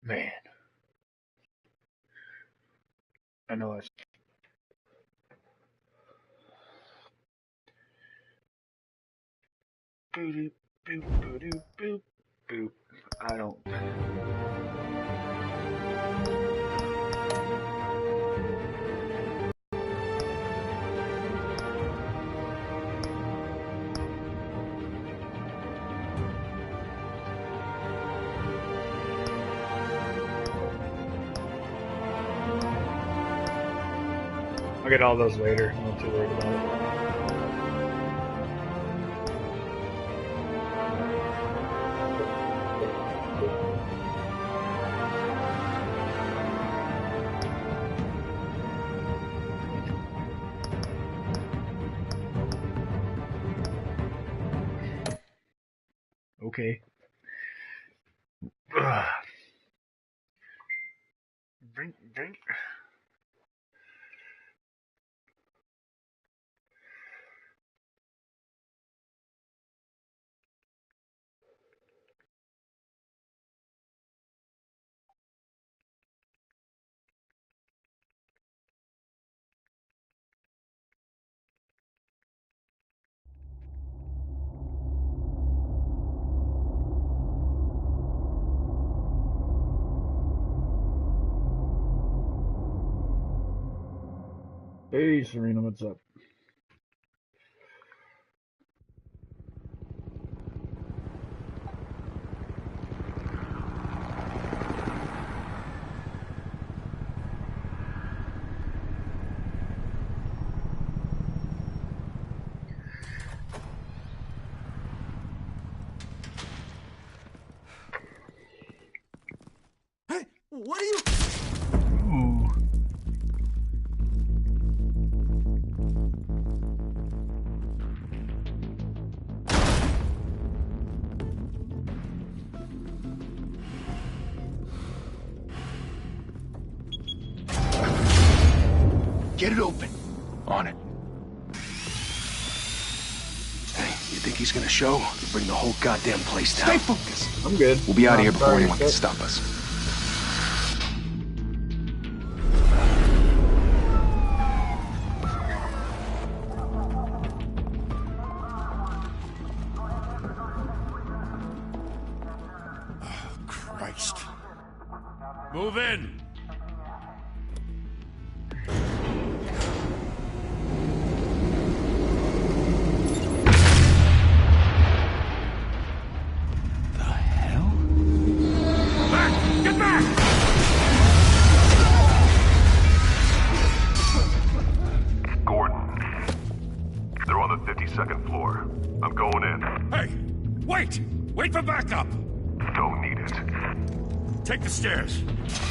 Man, I know it's boop boop boop boop boop. I don't. I'll get all those later. I'm not too worried about it. Okay. Ugh. Drink, drink. Hey, Serena, what's up? Hey, what are you? Ooh. Get it open. On it. Hey, you think he's gonna show? Bring the whole goddamn place down. Stay focused. I'm good. We'll be out of here before sorry, anyone can shit. stop us. Christ. Move in! The hell? Back! Get back! Gordon. They're on the 52nd floor. I'm going in. Hey! Wait! Wait for backup! Don't need it. Take the stairs.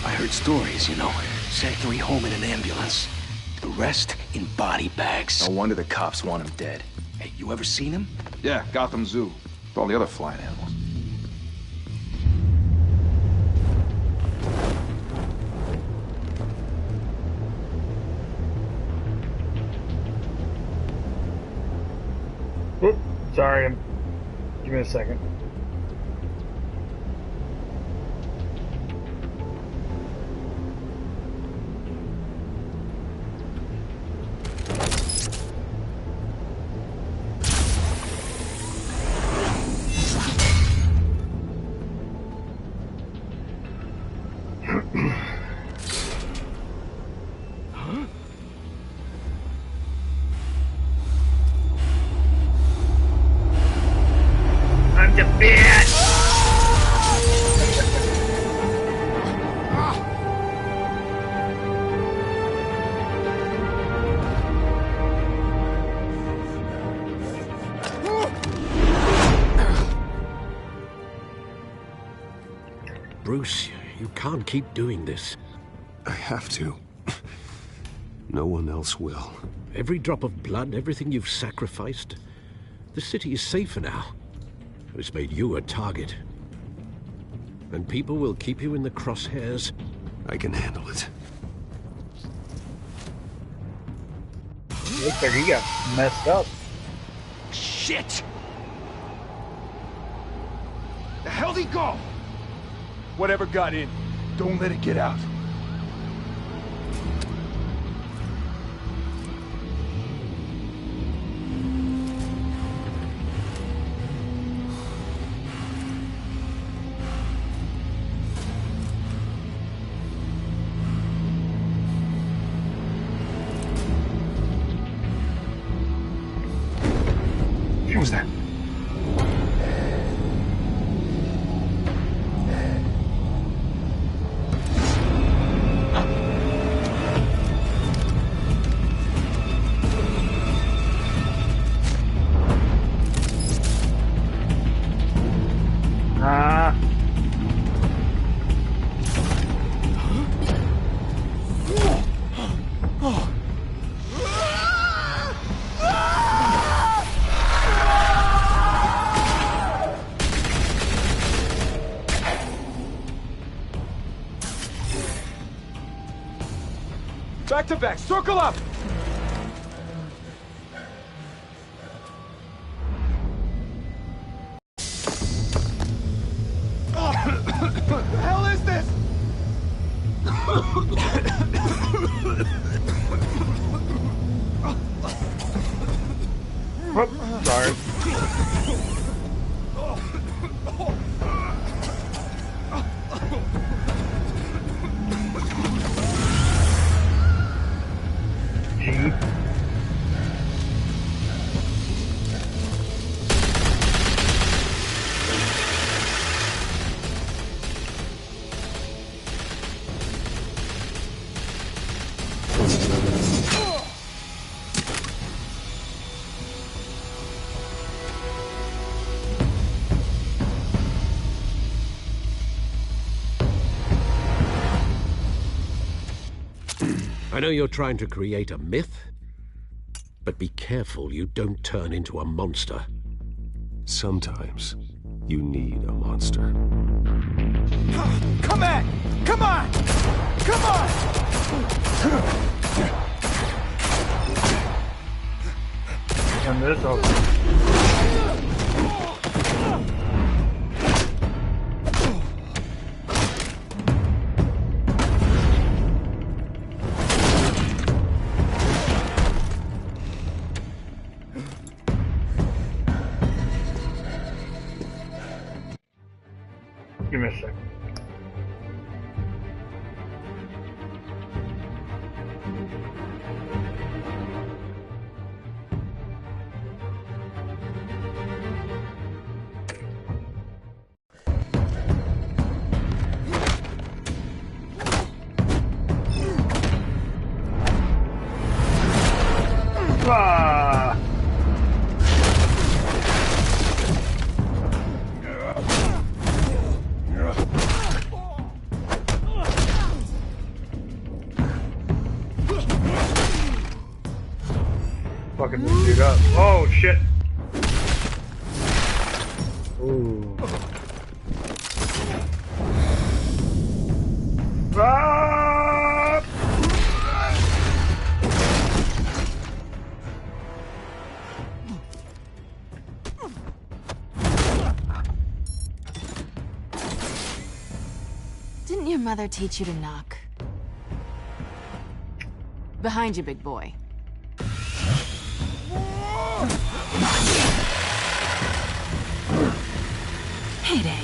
I heard stories, you know. Sent 3 home in an ambulance. The rest in body bags. No wonder the cops want him dead. Hey, you ever seen him? Yeah, Gotham Zoo. With all the other flying animals. Oop, sorry, give me a second. I'm the bitch! Bruce, you can't keep doing this. I have to. No one else will. Every drop of blood, everything you've sacrificed. The city is safer now. It's made you a target. And people will keep you in the crosshairs. I can handle it. Looks like he got messed up. Shit! The hell'd he go? Whatever got in. Don't let it get out. What was that? Back to back, circle up! What the hell is this? Whoop, sorry. G. I know you're trying to create a myth, but be careful you don't turn into a monster. Sometimes you need a monster. Come on! Come on! Come on! Turn this over. Give me a second. Ah! Fucking this dude up. Oh shit. Ooh. Ah! Didn't your mother teach you to knock? Behind you, big boy. Heyday.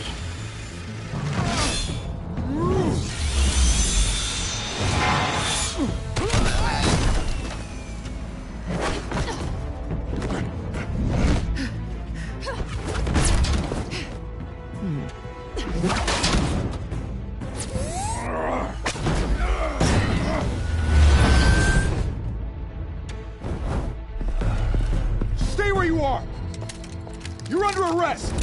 Stay where you are! You're under arrest!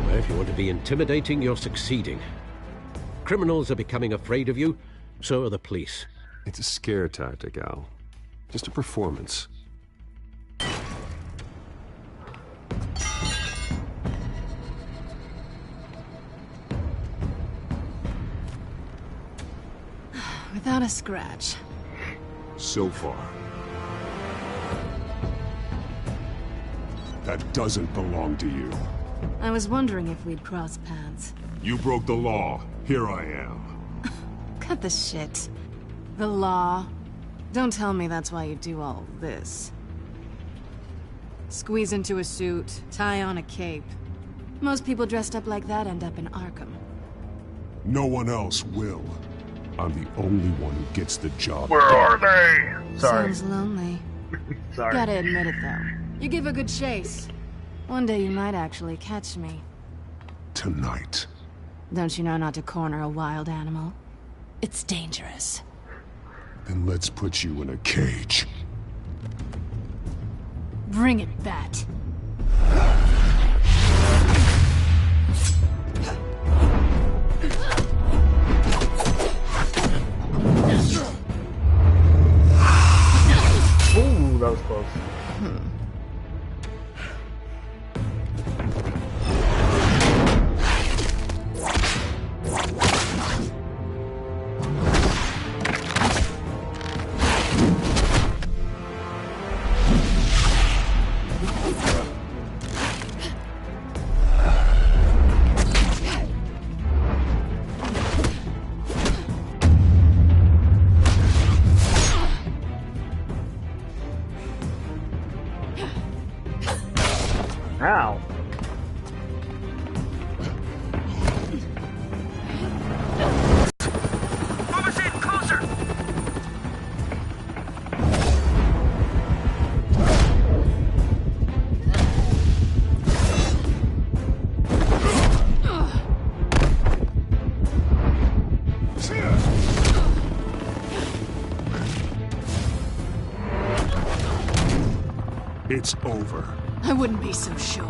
If you want to be intimidating, you're succeeding. Criminals are becoming afraid of you, so are the police. It's a scare tactic, Al. Just a performance. Without a scratch. So far. That doesn't belong to you. I was wondering if we'd cross paths. You broke the law. Here I am. Cut the shit. The law. Don't tell me that's why you do all this. Squeeze into a suit, tie on a cape. Most people dressed up like that end up in Arkham. No one else will. I'm the only one who gets the job. Where are they? Sorry. Sounds lonely. Sorry. Gotta admit it, though. You give a good chase. One day you might actually catch me. Tonight. Don't you know not to corner a wild animal? It's dangerous. Then let's put you in a cage. Bring it, Bat. Ooh, that was close. Ow. It's over. I wouldn't be so sure.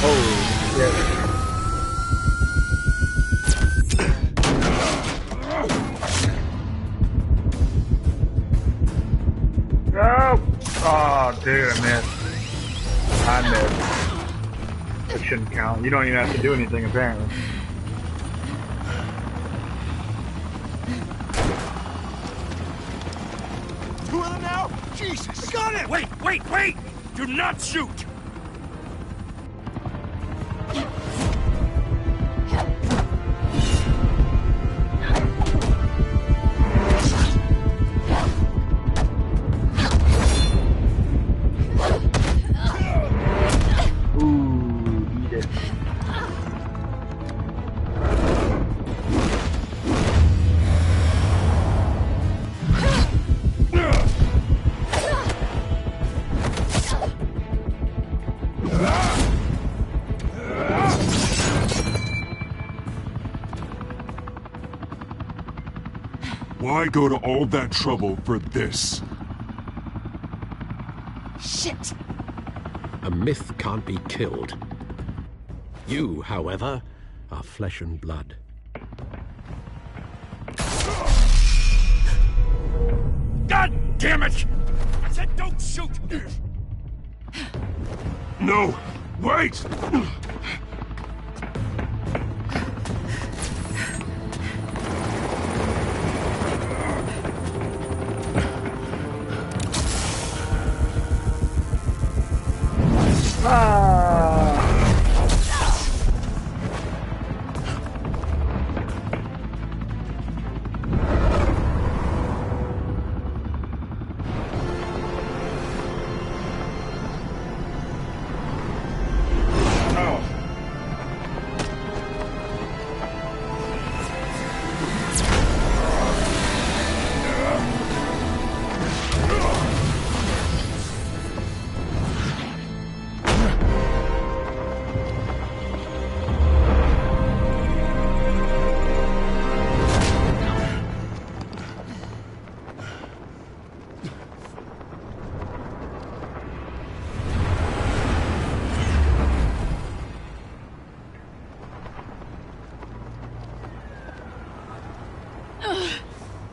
Oh, shit. No! Oh, dude, I missed. I missed. That shouldn't count. You don't even have to do anything, apparently. Two of them now? Jesus! I got him! Wait! Do not shoot! Ooh, eat it. Why go to all that trouble for this? Shit! A myth can't be killed. You, however, are flesh and blood. God damn it! I said don't shoot! No! Wait!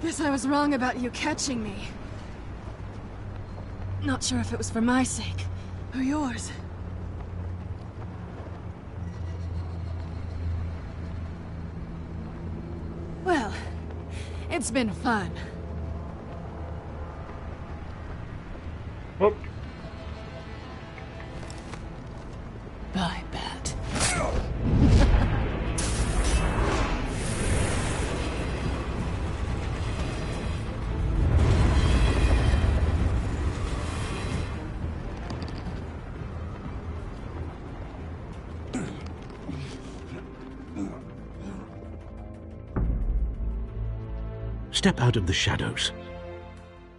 Guess I was wrong about you catching me. Not sure if it was for my sake, or yours. Well, it's been fun. Whoop. Bye, Bat. Step out of the shadows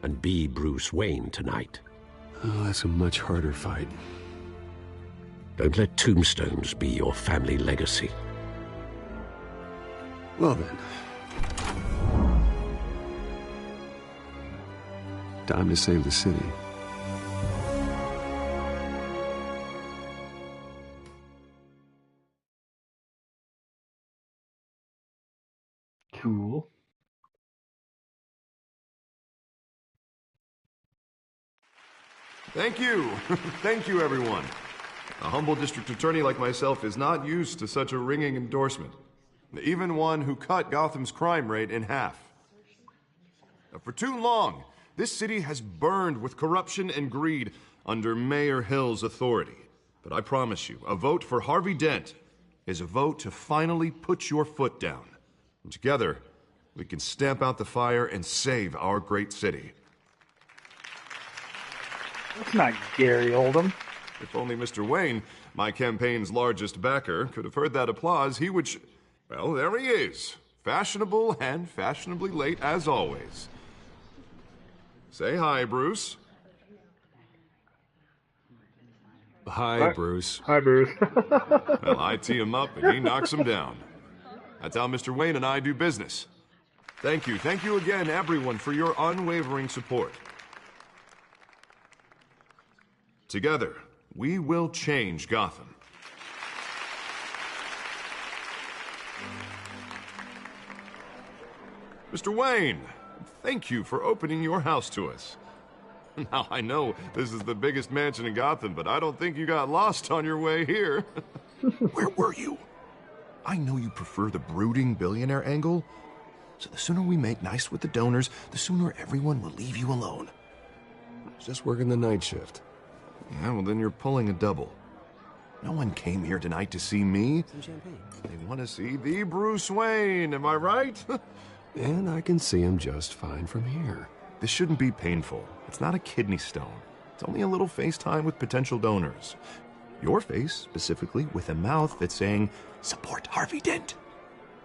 and be Bruce Wayne tonight. Oh, that's a much harder fight. Don't let tombstones be your family legacy. Well then. Time to save the city. Cool. Thank you. Thank you, everyone. A humble district attorney like myself is not used to such a ringing endorsement. Even one who cut Gotham's crime rate in half. For too long, this city has burned with corruption and greed under Mayor Hill's authority. But I promise you, a vote for Harvey Dent is a vote to finally put your foot down. And together, we can stamp out the fire and save our great city. That's not Gary Oldham. If only Mr. Wayne, my campaign's largest backer, could have heard that applause, he would well, there he is. Fashionable and fashionably late as always. Say hi, Bruce. Hi, Bruce. Hi, Bruce. Well, I tee him up and he knocks him down. That's how Mr. Wayne and I do business. Thank you again, everyone, for your unwavering support. Together, we will change Gotham. Mr. Wayne, thank you for opening your house to us. Now, I know this is the biggest mansion in Gotham, but I don't think you got lost on your way here. Where were you? I know you prefer the brooding billionaire angle, so the sooner we make nice with the donors, the sooner everyone will leave you alone. Just working the night shift. Yeah, well, then you're pulling a double. No one came here tonight to see me. Some champagne. They want to see the Bruce Wayne, am I right? And I can see him just fine from here. This shouldn't be painful. It's not a kidney stone. It's only a little FaceTime with potential donors. Your face, specifically, with a mouth that's saying, support Harvey Dent.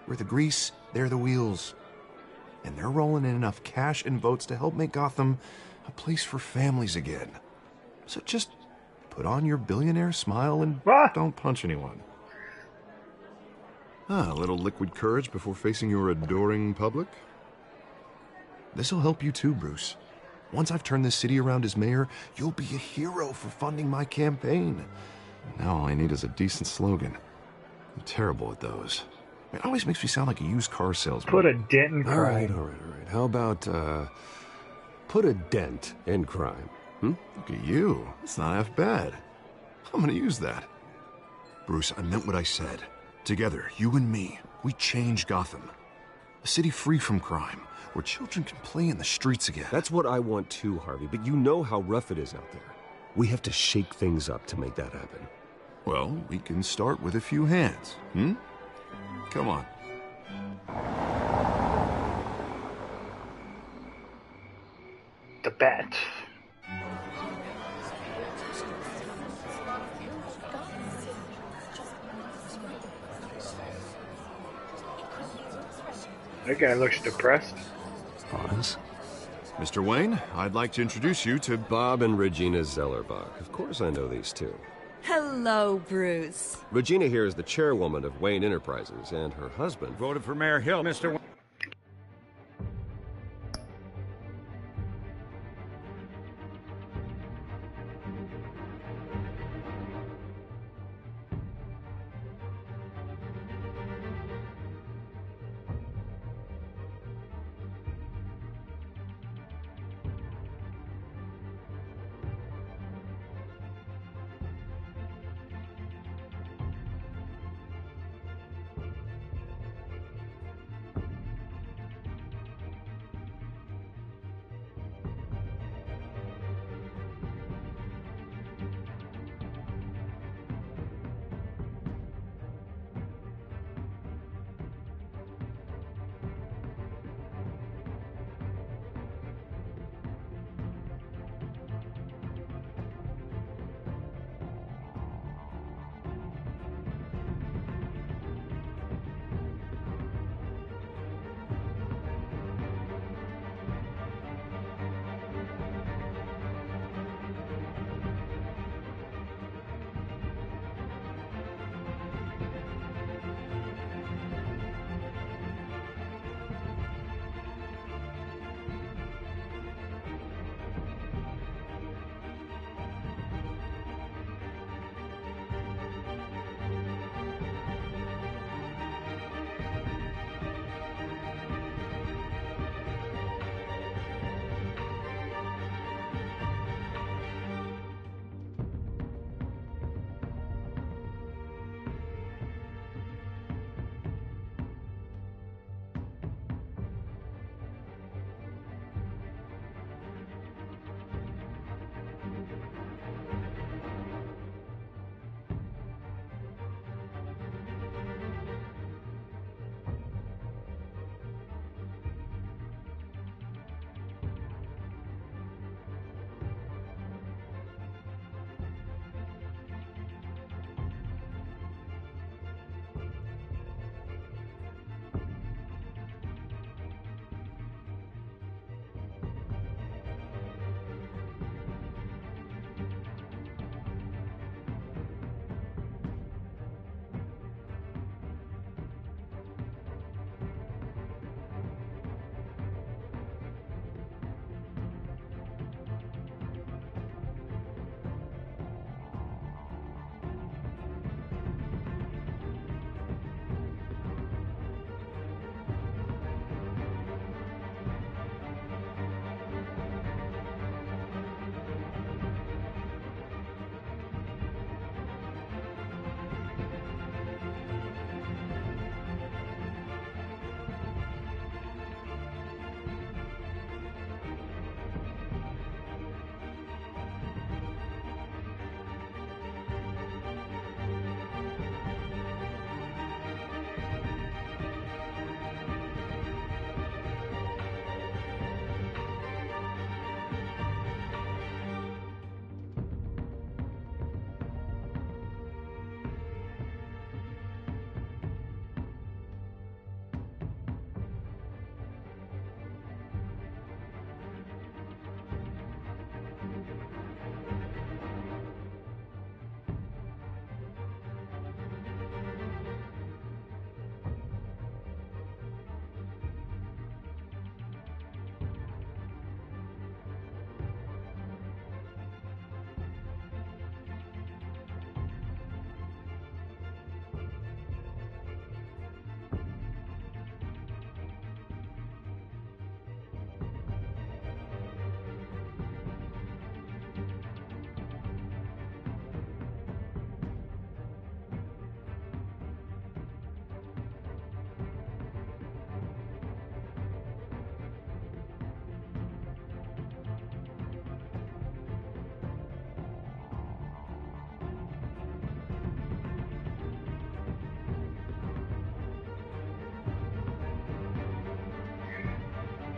We're the grease, they're the wheels. And they're rolling in enough cash and votes to help make Gotham a place for families again. So just put on your billionaire smile and don't punch anyone. A little liquid courage before facing your adoring public. This'll help you too, Bruce. Once I've turned this city around as mayor, you'll be a hero for funding my campaign. Now all I need is a decent slogan. I'm terrible at those. It always makes me sound like a used car salesman. Put a dent in crime. All right. How about, put a dent in crime? Look at you. It's not half bad. I'm gonna use that. Bruce, I meant what I said. Together, you and me, we change Gotham. A city free from crime, where children can play in the streets again. That's what I want too, Harvey, but you know how rough it is out there. We have to shake things up to make that happen. Well, we can start with a few hands, Come on. The Bat. That guy looks depressed. Pause. Mr. Wayne, I'd like to introduce you to Bob and Regina Zellerbach. Of course I know these two. Hello, Bruce. Regina here is the chairwoman of Wayne Enterprises, and her husband Voted for Mayor Hill, Mr. Wayne.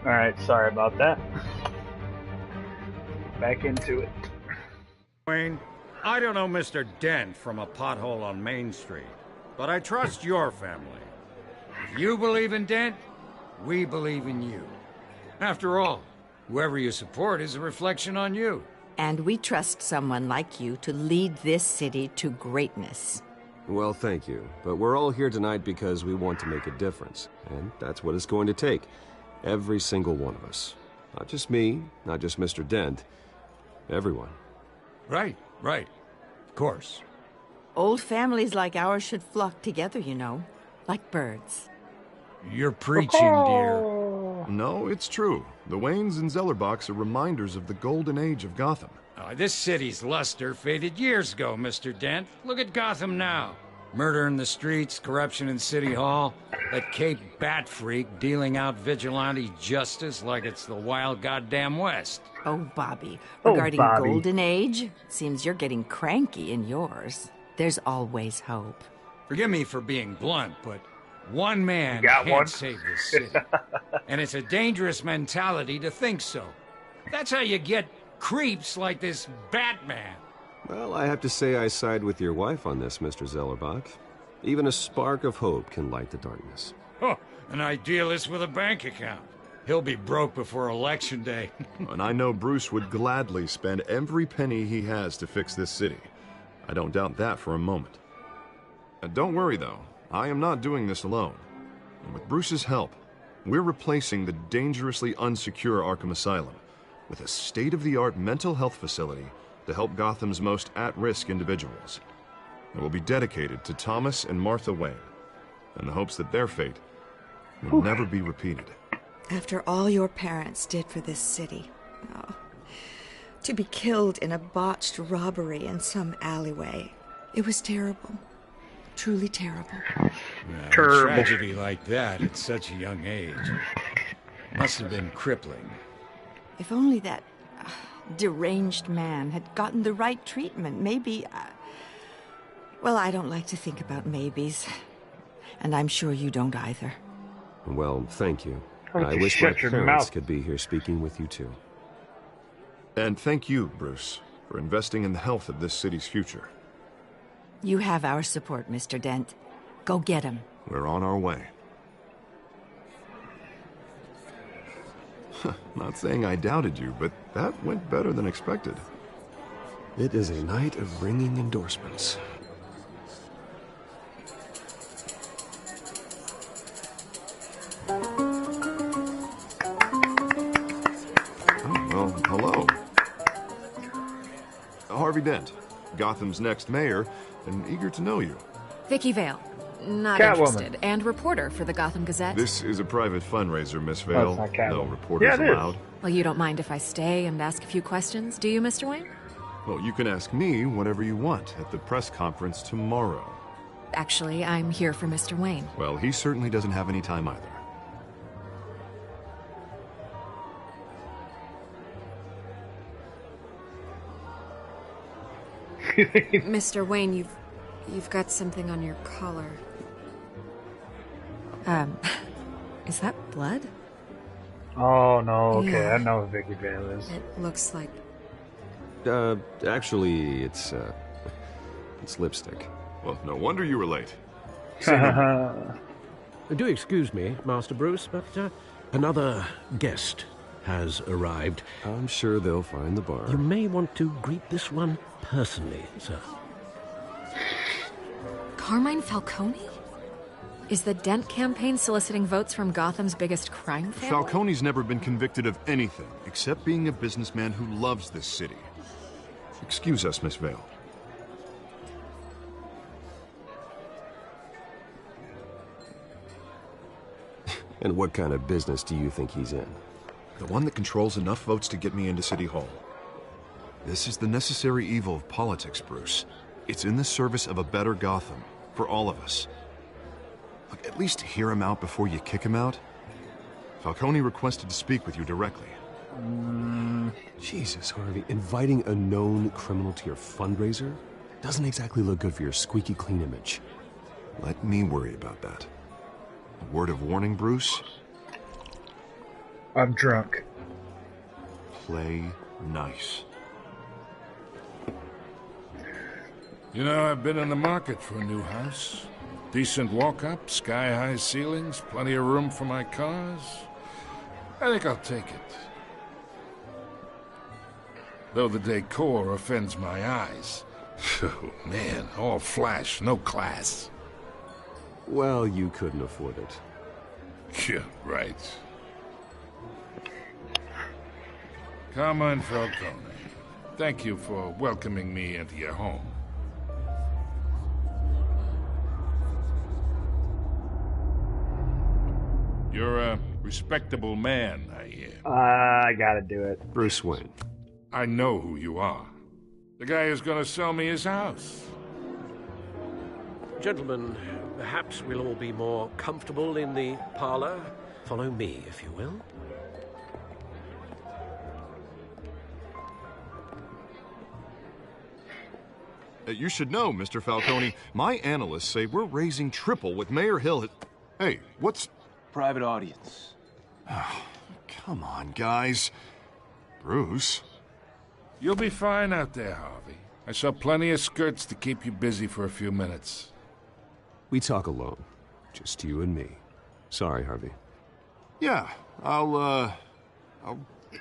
Alright, sorry about that. Back into it. Wayne, I don't know Mr. Dent from a pothole on Main Street, but I trust your family. If you believe in Dent, we believe in you. After all, whoever you support is a reflection on you. And we trust someone like you to lead this city to greatness. Well, thank you. But we're all here tonight because we want to make a difference. And that's what it's going to take. Every single one of us. Not just me, not just Mr. Dent. Everyone. Right. Of course. Old families like ours should flock together, you know. Like birds. You're preaching, dear. No, it's true. The Waynes and Zellerbachs are reminders of the golden age of Gotham. This city's luster faded years ago, Mr. Dent. Look at Gotham now. Murder in the streets, corruption in City Hall, that Cape Bat freak dealing out vigilante justice like it's the wild goddamn West. Oh, Bobby. Regarding Golden Age, seems you're getting cranky in yours. There's always hope. Forgive me for being blunt, but one man can't save this city. And it's a dangerous mentality to think so. That's how you get creeps like this Batman. Well, I have to say I side with your wife on this, Mr. Zellerbach. Even a spark of hope can light the darkness. Oh, an idealist with a bank account. He'll be broke before Election Day. And I know Bruce would gladly spend every penny he has to fix this city. I don't doubt that for a moment. And don't worry, though. I am not doing this alone. And with Bruce's help, we're replacing the dangerously unsecure Arkham Asylum with a state-of-the-art mental health facility to help Gotham's most at-risk individuals. It will be dedicated to Thomas and Martha Wayne, in the hopes that their fate will never be repeated. After all your parents did for this city, to be killed in a botched robbery in some alleyway, it was terrible. Truly terrible. A tragedy like that at such a young age must have been crippling. If only that deranged man had gotten the right treatment, maybe... Well, I don't like to think about maybes. And I'm sure you don't either. Well, thank you. I wish my parents could be here speaking with you, too. And thank you, Bruce, for investing in the health of this city's future. You have our support, Mr. Dent. Go get him. We're on our way. Not saying I doubted you, but that went better than expected. It is a night of ringing endorsements. Well, hello. Harvey Dent, Gotham's next mayor, and eager to know you. Vicky Vale. Not Catwoman. Interested. And reporter for the Gotham Gazette. This is a private fundraiser, Miss Vale. That's not No Catwoman. reporters allowed. Well, you don't mind if I stay and ask a few questions, do you, Mr. Wayne? Well, you can ask me whatever you want at the press conference tomorrow. Actually, I'm here for Mr. Wayne. Well, he certainly doesn't have any time either. Mr. Wayne, you've got something on your collar. Is that blood? Oh, no, okay, Yeah. I know what Vicky Vale is. It looks like... Actually, it's lipstick. Well, no wonder you were late. Do excuse me, Master Bruce, but another guest has arrived. I'm sure they'll find the bar. You may want to greet this one personally, sir. Carmine Falcone? Is the Dent campaign soliciting votes from Gotham's biggest crime family? Falcone's never been convicted of anything except being a businessman who loves this city. Excuse us, Miss Vale. And what kind of business do you think he's in? The one that controls enough votes to get me into City Hall. This is the necessary evil of politics, Bruce. It's in the service of a better Gotham, for all of us. Look, at least hear him out before you kick him out. Falcone requested to speak with you directly. Jesus, Harvey, inviting a known criminal to your fundraiser doesn't exactly look good for your squeaky clean image. Let me worry about that. A word of warning, Bruce? I'm drunk. Play nice. You know, I've been in the market for a new house. Decent walk-up, sky-high ceilings, plenty of room for my cars. I think I'll take it. Though the decor offends my eyes. Oh, man, all flash, no class. Well, you couldn't afford it. Yeah, right. Carmine Falcone, thank you for welcoming me into your home. You're a respectable man, I hear. I gotta do it. Bruce Wayne. I know who you are. The guy who's gonna sell me his house. Gentlemen, perhaps we'll all be more comfortable in the parlor. Follow me, if you will. You should know, Mr. Falcone, my analysts say we're raising triple what Mayor Hill had... Hey, what's... Private audience. Come on, guys. Bruce? You'll be fine out there, Harvey. I saw plenty of skirts to keep you busy for a few minutes. We talk alone. Just you and me. Sorry, Harvey. Yeah, I'll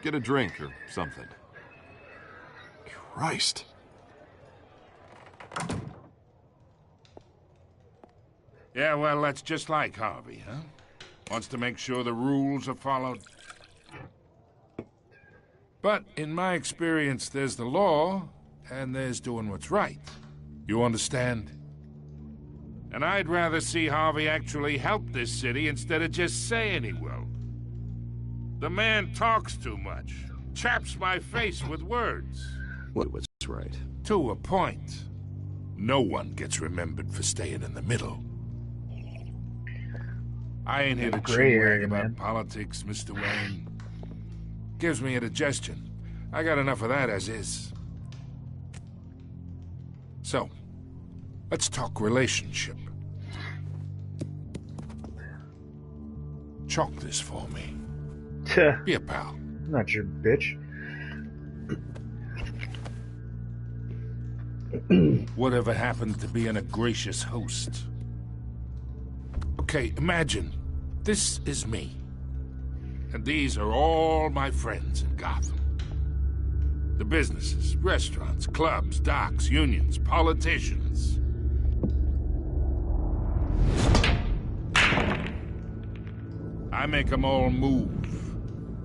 get a drink or something. Christ. Yeah, well, that's just like Harvey, huh? Wants to make sure the rules are followed. But in my experience, there's the law, and there's doing what's right. You understand? And I'd rather see Harvey actually help this city instead of just saying he will. The man talks too much. Chaps my face with words. What was right? To a point. No one gets remembered for staying in the middle. I ain't here to chinwag about politics, Mr. Wayne. Gives me indigestion. I got enough of that as is. So, let's talk relationship. Chalk this for me. Be a pal. Not your bitch. Whatever happened to being a gracious host? Okay, imagine this is me. And these are all my friends in Gotham. The businesses, restaurants, clubs, docks, unions, politicians. I make them all move.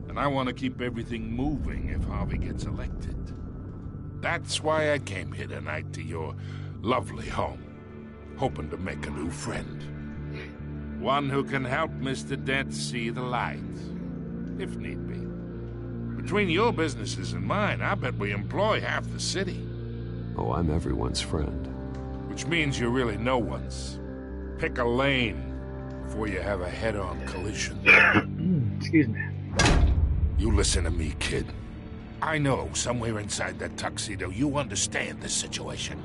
And I want to keep everything moving if Harvey gets elected. That's why I came here tonight to your lovely home, hoping to make a new friend. One who can help Mr. Dent see the light, if need be. Between your businesses and mine, I bet we employ half the city. Oh, I'm everyone's friend. Which means you're really no one's. Pick a lane before you have a head-on collision. Excuse me. You listen to me, kid. I know somewhere inside that tuxedo you understand this situation.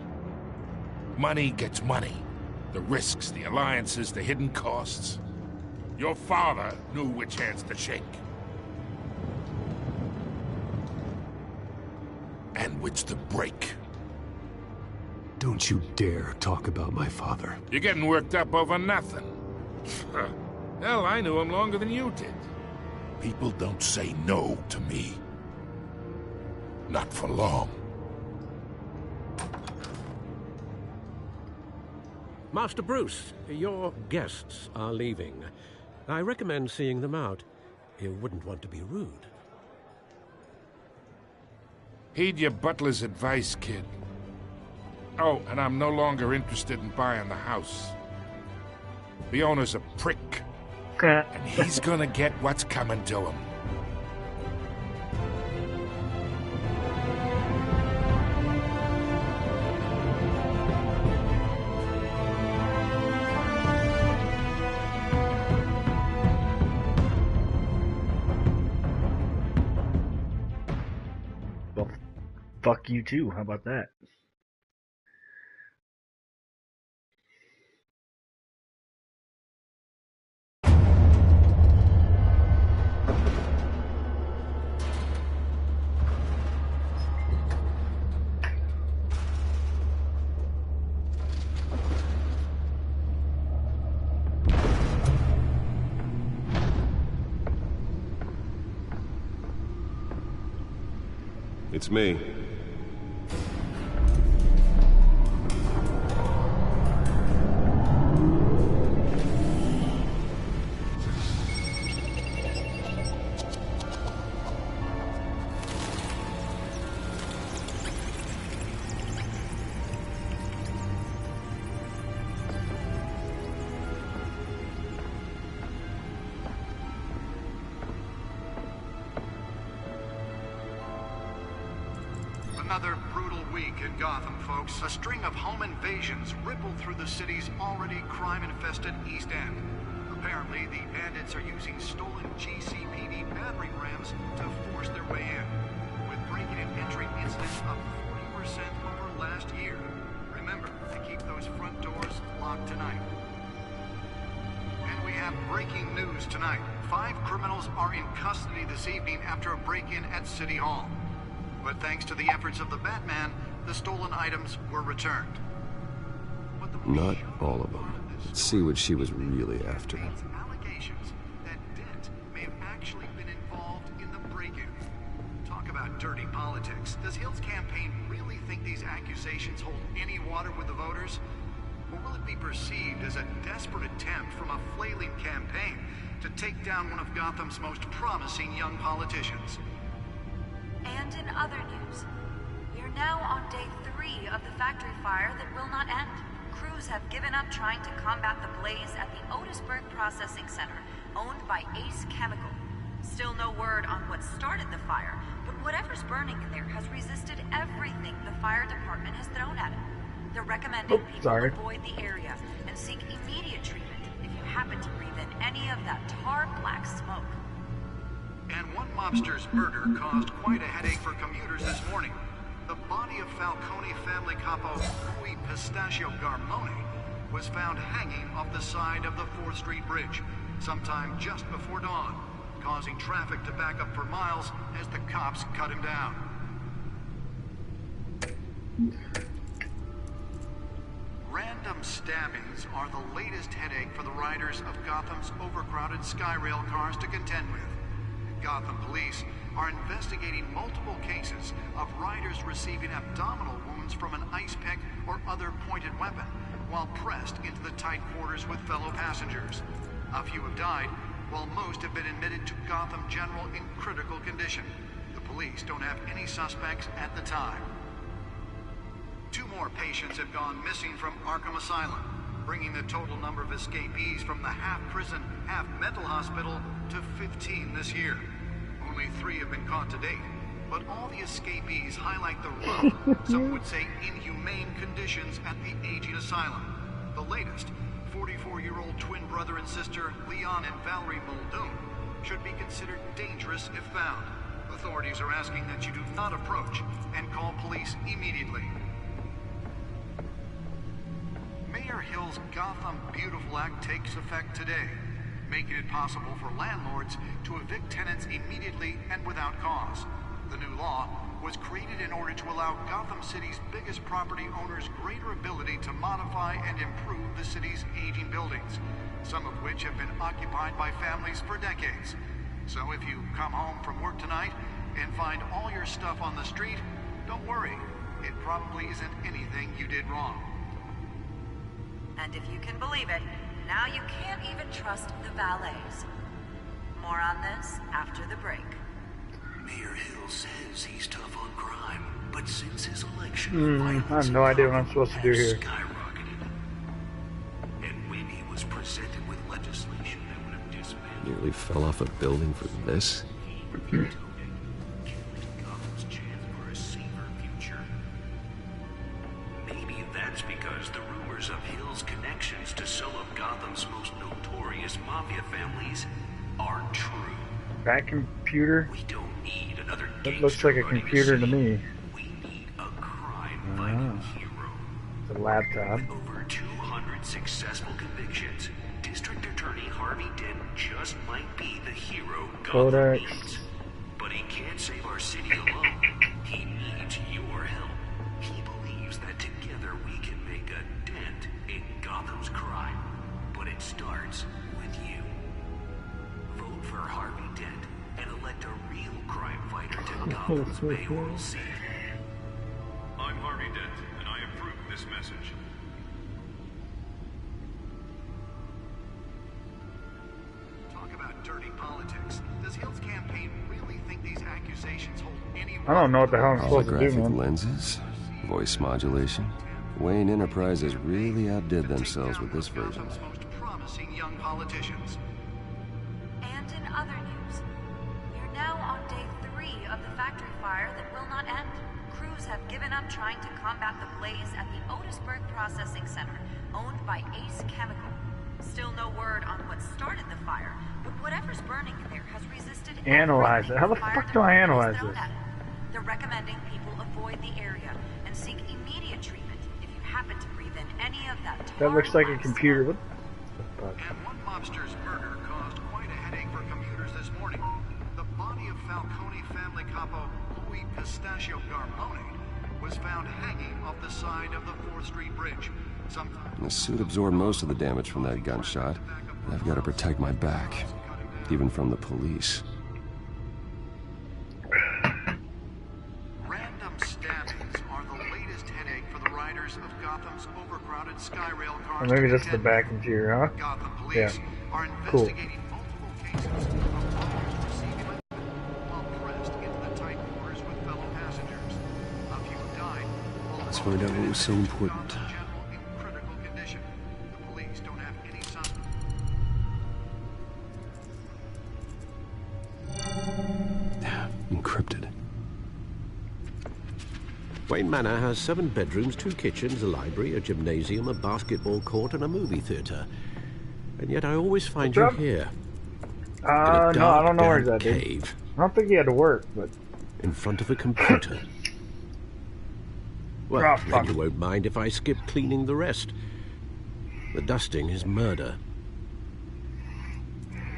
Money gets money. The risks, the alliances, the hidden costs. Your father knew which hands to shake. And which to break. Don't you dare talk about my father. You're getting worked up over nothing. Hell, I knew him longer than you did. People don't say no to me. Not for long. Master Bruce, your guests are leaving. I recommend seeing them out. You wouldn't want to be rude. Heed your butler's advice, kid. Oh, and I'm no longer interested in buying the house. The owner's a prick. And he's gonna get what's coming to him. Well, fuck you too. How about that? It's me. Another brutal week in Gotham, folks. A string of home invasions rippled through the city's already crime-infested East End. Apparently, the bandits are using stolen GCPD battering rams to force their way in, with breaking and entering incidents up 40% over last year. Remember to keep those front doors locked tonight. And we have breaking news tonight. 5 criminals are in custody this evening after a break-in at City Hall. But thanks to the efforts of the Batman, the stolen items were returned. Not all of them. Let's see what she was really after. Allegations that Dent may have actually been involved in the break-in. Talk about dirty politics. Does Hill's campaign really think these accusations hold any water with the voters? Or will it be perceived as a desperate attempt from a flailing campaign to take down one of Gotham's most promising young politicians? And in other news, we are now on day 3 of the factory fire that will not end. Crews have given up trying to combat the blaze at the Otisburg Processing Center, owned by Ace Chemical. Still no word on what started the fire, but whatever's burning in there has resisted everything the fire department has thrown at it. They're recommending people avoid the area and seek immediate treatment if you happen to breathe in any of that tar black smoke. And one mobster's murder caused quite a headache for commuters this morning. The body of Falcone family capo Rui Pistachio Garmone was found hanging off the side of the 4th Street Bridge sometime just before dawn, causing traffic to back up for miles as the cops cut him down. Random stabbings are the latest headache for the riders of Gotham's overcrowded Skyrail cars to contend with. Gotham police are investigating multiple cases of riders receiving abdominal wounds from an ice pick or other pointed weapon while pressed into the tight quarters with fellow passengers. A few have died, while most have been admitted to Gotham General in critical condition. The police don't have any suspects at the time. 2 more patients have gone missing from Arkham Asylum, bringing the total number of escapees from the half-prison, half-mental hospital to 15 this year. Only 3 have been caught to date, but all the escapees highlight the rough, some would say inhumane conditions at the aging asylum. The latest, 44-year-old twin brother and sister Leon and Valerie Muldoon, should be considered dangerous if found. Authorities are asking that you do not approach and call police immediately. Mayor Hill's Gotham Beautiful Act takes effect today, making it possible for landlords to evict tenants immediately and without cause. The new law was created in order to allow Gotham City's biggest property owners greater ability to modify and improve the city's aging buildings, some of which have been occupied by families for decades. So if you come home from work tonight and find all your stuff on the street, don't worry. It probably isn't anything you did wrong. And if you can believe it, now you can't even trust the valets. More on this after the break. Mayor Hill says he's tough on crime, but since his election, I have no idea what I'm supposed to do here. skyrocketed. And when he was presented with legislation that would have dismantled Nearly fell off a building for this? Gotham's chance for a safer future. Maybe that's because the rumors of Hill's connections to some of Gotham's most notorious mafia families aren't true. That computer? We don't need another That looks like a computer to me. We need a crime-fighting hero. It's a laptop. With over 200 successful convictions, District Attorney Harvey Dent just might be the hero Gotham Codex. needs. But he can't save our city alone. He needs your help. He believes that together we can make a dent in Gotham's crime. But it starts with you. Vote for Harvey Dent and elect a real crime fighter to Gotham's mayoral seat. I'm Harvey Dent, and I approve this message. Talk about dirty politics. Does Hill's campaign really think these accusations hold any I don't know what the hell I'm supposed to do, Holographic man. lenses, voice modulation. Wayne Enterprises really outdid themselves with this version. most promising young politicians? And in other news, we're now on day 3 of the factory fire that will not end. Crews have given up trying to combat the blaze at the Otisburg Processing Center, owned by Ace Chemical. Still no word on what started the fire, but whatever's burning in there has resisted Analyze it. How the fuck do I analyze this? They're recommending people avoid the area and seek immediate treatment if you happen to breathe in any of that. That looks like a computer. What the fuck? And one mobster's murder caused quite a headache for commuters this morning. The body of Falcone family capo Louis Pistachio Garmone was found hanging off the side of the 4th Street Bridge. The suit absorbed most of the damage from that gunshot. I've got to protect my back, even from the police. Random stabbings are the latest headache for the riders of Gotham's overcrowded Skyrail Or cars. maybe just the back interior, huh? Gotham police Yeah. are Cool. investigating multiple cases of riders receiving while pressed into the tight quarters with fellow passengers. A few died. Let's find out what was so important. In critical condition. The police don't have any sign. Encrypted. Wayne Manor has 7 bedrooms, 2 kitchens, a library, a gymnasium, a basketball court, and a movie theater. And yet I always find you What's up? here. No, I don't know where dark that is. cave I don't think he had to work, but in front of a computer. Well, Oh, then fuck. you won't mind if I skip cleaning the rest. The dusting is murder.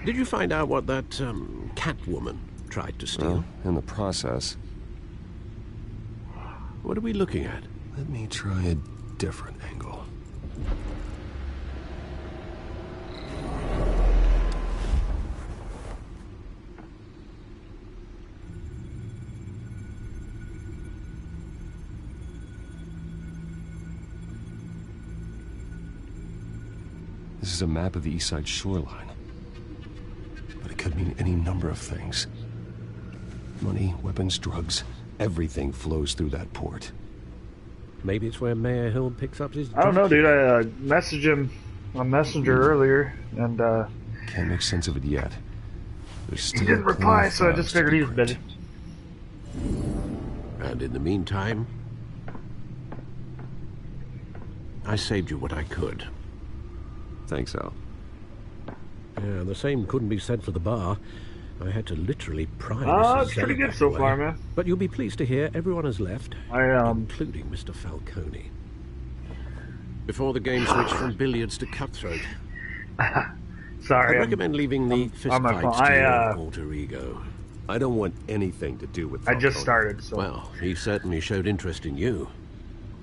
Did you find out what that Catwoman tried to steal? Well, in the process. What are we looking at? Let me try a different angle. This is a map of the East Side shoreline. But it could mean any number of things. Money, weapons, drugs, everything flows through that port. Maybe it's where Mayor Hill picks up his... I don't know, dude. I messaged him on Messenger earlier, and Can't make sense of it yet. There's still he didn't reply, so I just figured he was busy. And in the meantime, I saved you what I could. Thanks, Al. Yeah, the same couldn't be said for the bar. I had to literally pry It's Mrs. pretty Zeller good so away. far, man. But you'll be pleased to hear everyone has left, including Mr. Falcone. Before the game switched from billiards to cutthroat. Sorry, I recommend leaving the on my fistfights phone. to your alter ego. I don't want anything to do with I just Falcone. started, so... Well, he certainly showed interest in you.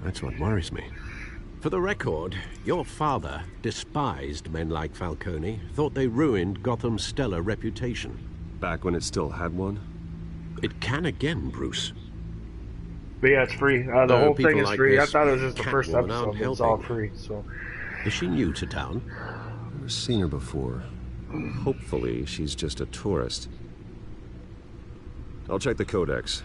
That's what worries me. For the record, your father despised men like Falcone, thought they ruined Gotham's stellar reputation. Back when it still had one? It can again, Bruce. But yeah, it's free. The Though whole people thing is like free. I this thought it was just the first Catwoman episode, aren't but it's all helping. free, so... Is she new to town? Never seen her before. Hopefully, she's just a tourist. I'll check the codex.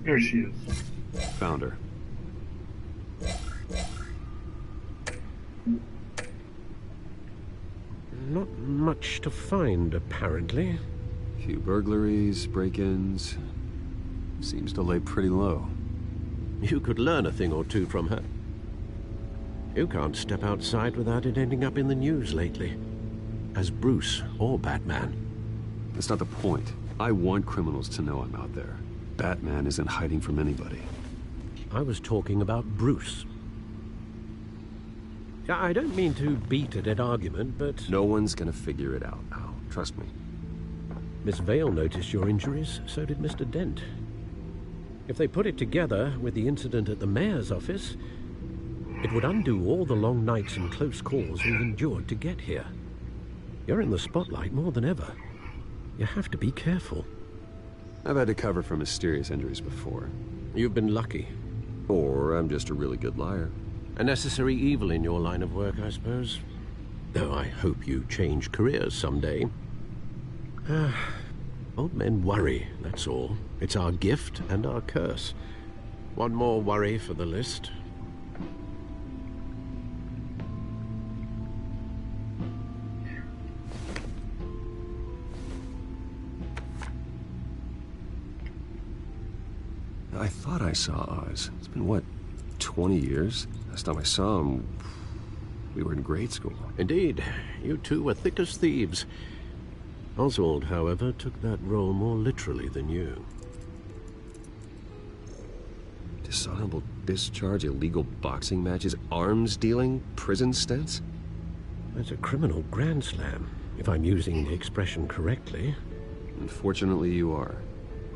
Here she is. Found her. Not much to find, apparently. Few burglaries, break-ins. Seems to lay pretty low. You could learn a thing or two from her. You can't step outside without it ending up in the news lately. As Bruce or Batman. That's not the point. I want criminals to know I'm out there. Batman isn't hiding from anybody. I was talking about Bruce. I don't mean to beat a dead argument, but... No one's gonna figure it out, Al. Trust me. Miss Vale noticed your injuries, so did Mr. Dent. If they put it together with the incident at the mayor's office, it would undo all the long nights and close calls we've endured to get here. You're in the spotlight more than ever. You have to be careful. I've had to cover for mysterious injuries before. You've been lucky. Or I'm just a really good liar. A necessary evil in your line of work, I suppose. Though I hope you change careers someday. Old men worry, that's all. It's our gift and our curse. One more worry for the list. I thought I saw Oz. It's been, what, 20 years? Last time I saw him, we were in grade school. Indeed. You two were thick as thieves. Oswald, however, took that role more literally than you. Dishonorable discharge, illegal boxing matches, arms dealing, prison stints? That's a criminal grand slam, if I'm using the expression correctly. Unfortunately, you are.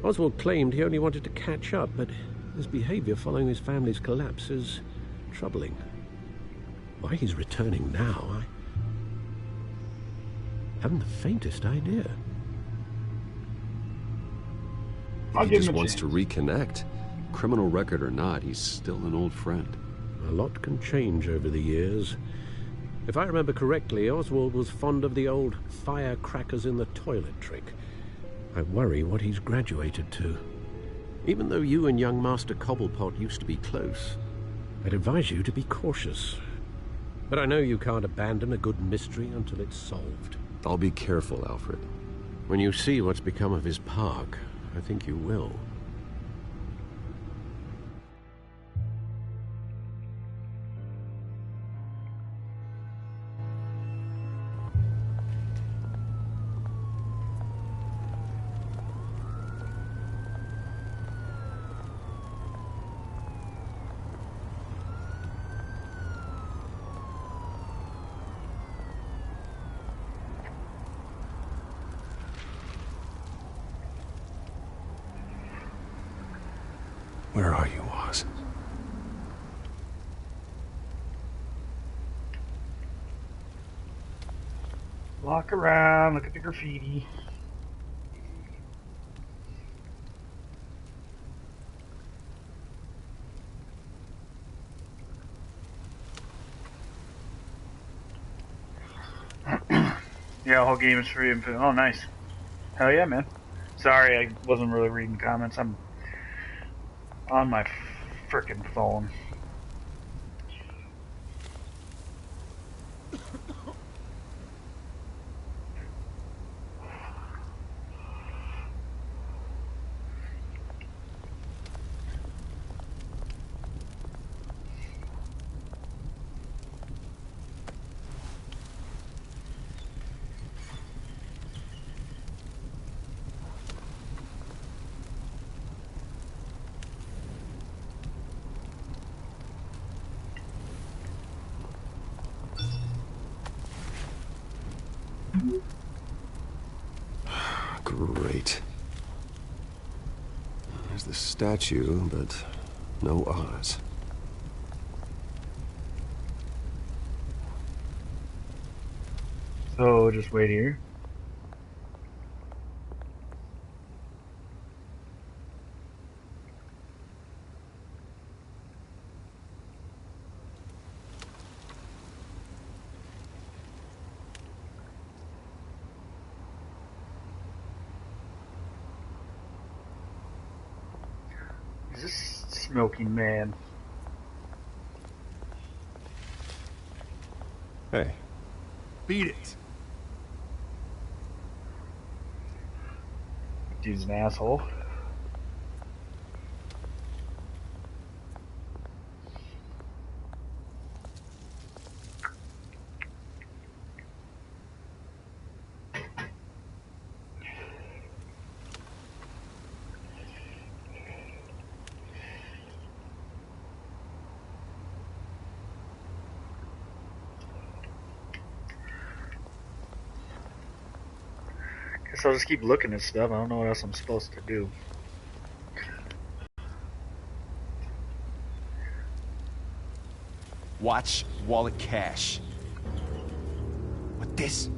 Oswald claimed he only wanted to catch up, but his behavior following his family's collapse is troubling. Why he's returning now, I haven't the faintest idea. He just wants to reconnect. Criminal record or not, he's still an old friend. A lot can change over the years. If I remember correctly, Oswald was fond of the old firecrackers in the toilet trick. I worry what he's graduated to. Even though you and young Master Cobblepot used to be close, I'd advise you to be cautious. But I know you can't abandon a good mystery until it's solved. I'll be careful, Alfred. When you see what's become of his park, I think you will. Where are you, Oz? Walk around, look at the graffiti. Yeah, the whole game is free. Oh, nice. Hell yeah, man. Sorry, I wasn't really reading comments. I'm on my frickin' phone. Great. There's the statue, but no Oz. So, just wait here. Is this smoking man? Hey. Beat it. Dude's an asshole. Guess I'll just keep looking at stuff. I don't know what else I'm supposed to do. Watch wallet cash. But this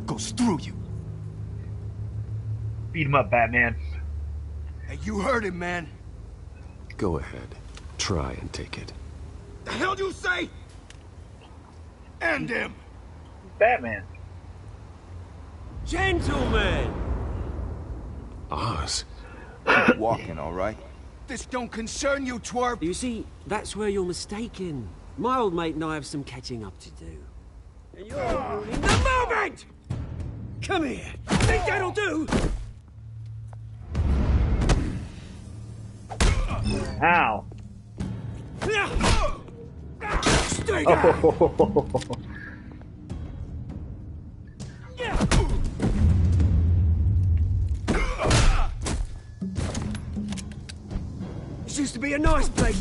goes through you. Beat him up, Batman. Hey, you heard him, man. Go ahead. Try and take it. The hell do you say? End him. Batman. Gentlemen! Oz. Keep walking, all right? This don't concern you, twerp. You see, that's where you're mistaken. My old mate and I have some catching up to do. And you're ruining the moment! Come here. Think that'll do? Ow. Stay down! This used to be a nice place.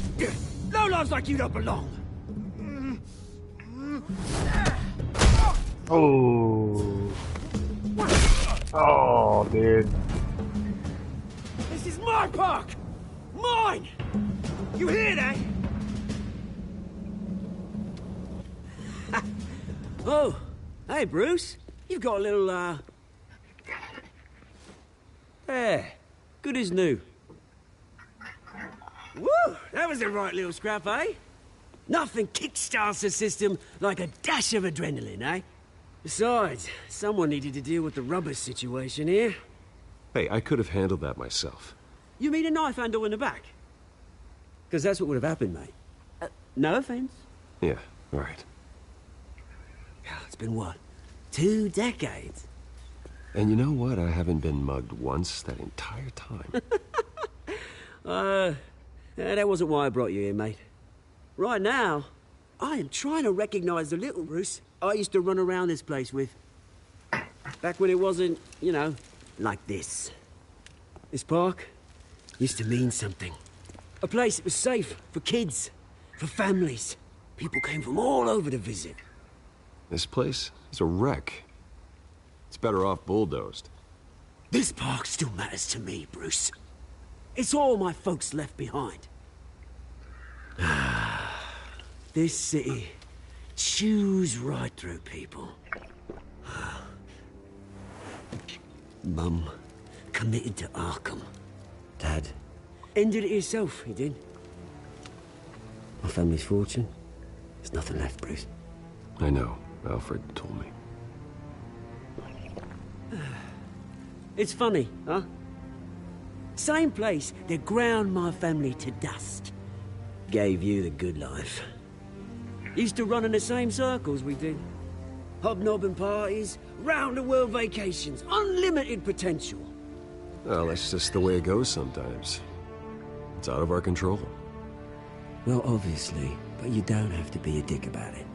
Lowlifes like you don't belong. Oh. Oh, dude. This is my park! Mine! You hear that? Oh, hey, Bruce. You've got a little, There. Good as new. Woo! That was a right little scrap, eh? Nothing kickstarts the system like a dash of adrenaline, eh? Besides, someone needed to deal with the rubber situation here. Hey, I could have handled that myself. You mean a knife handle in the back? Because that's what would have happened, mate. No offense. Yeah, right. It's been, what, 2 decades? And you know what? I haven't been mugged once that entire time. That wasn't why I brought you here, mate. Right now, I am trying to recognize the little Bruce I used to run around this place with. Back when it wasn't, you know, like this. This park used to mean something. A place that was safe for kids, for families. People came from all over to visit. This place is a wreck. It's better off bulldozed. This park still matters to me, Bruce. It's all my folks left behind. This city chews right through people. Mum committed to Arkham. Dad ended it himself, he did. My family's fortune, there's nothing left, Bruce. I know. Alfred told me. It's funny, huh? Same place that ground my family to dust. Gave you the good life. Used to run in the same circles we did. Hobnobbing parties, round-the-world vacations, unlimited potential. Well, that's just the way it goes sometimes. It's out of our control. Well, obviously, but you don't have to be a dick about it.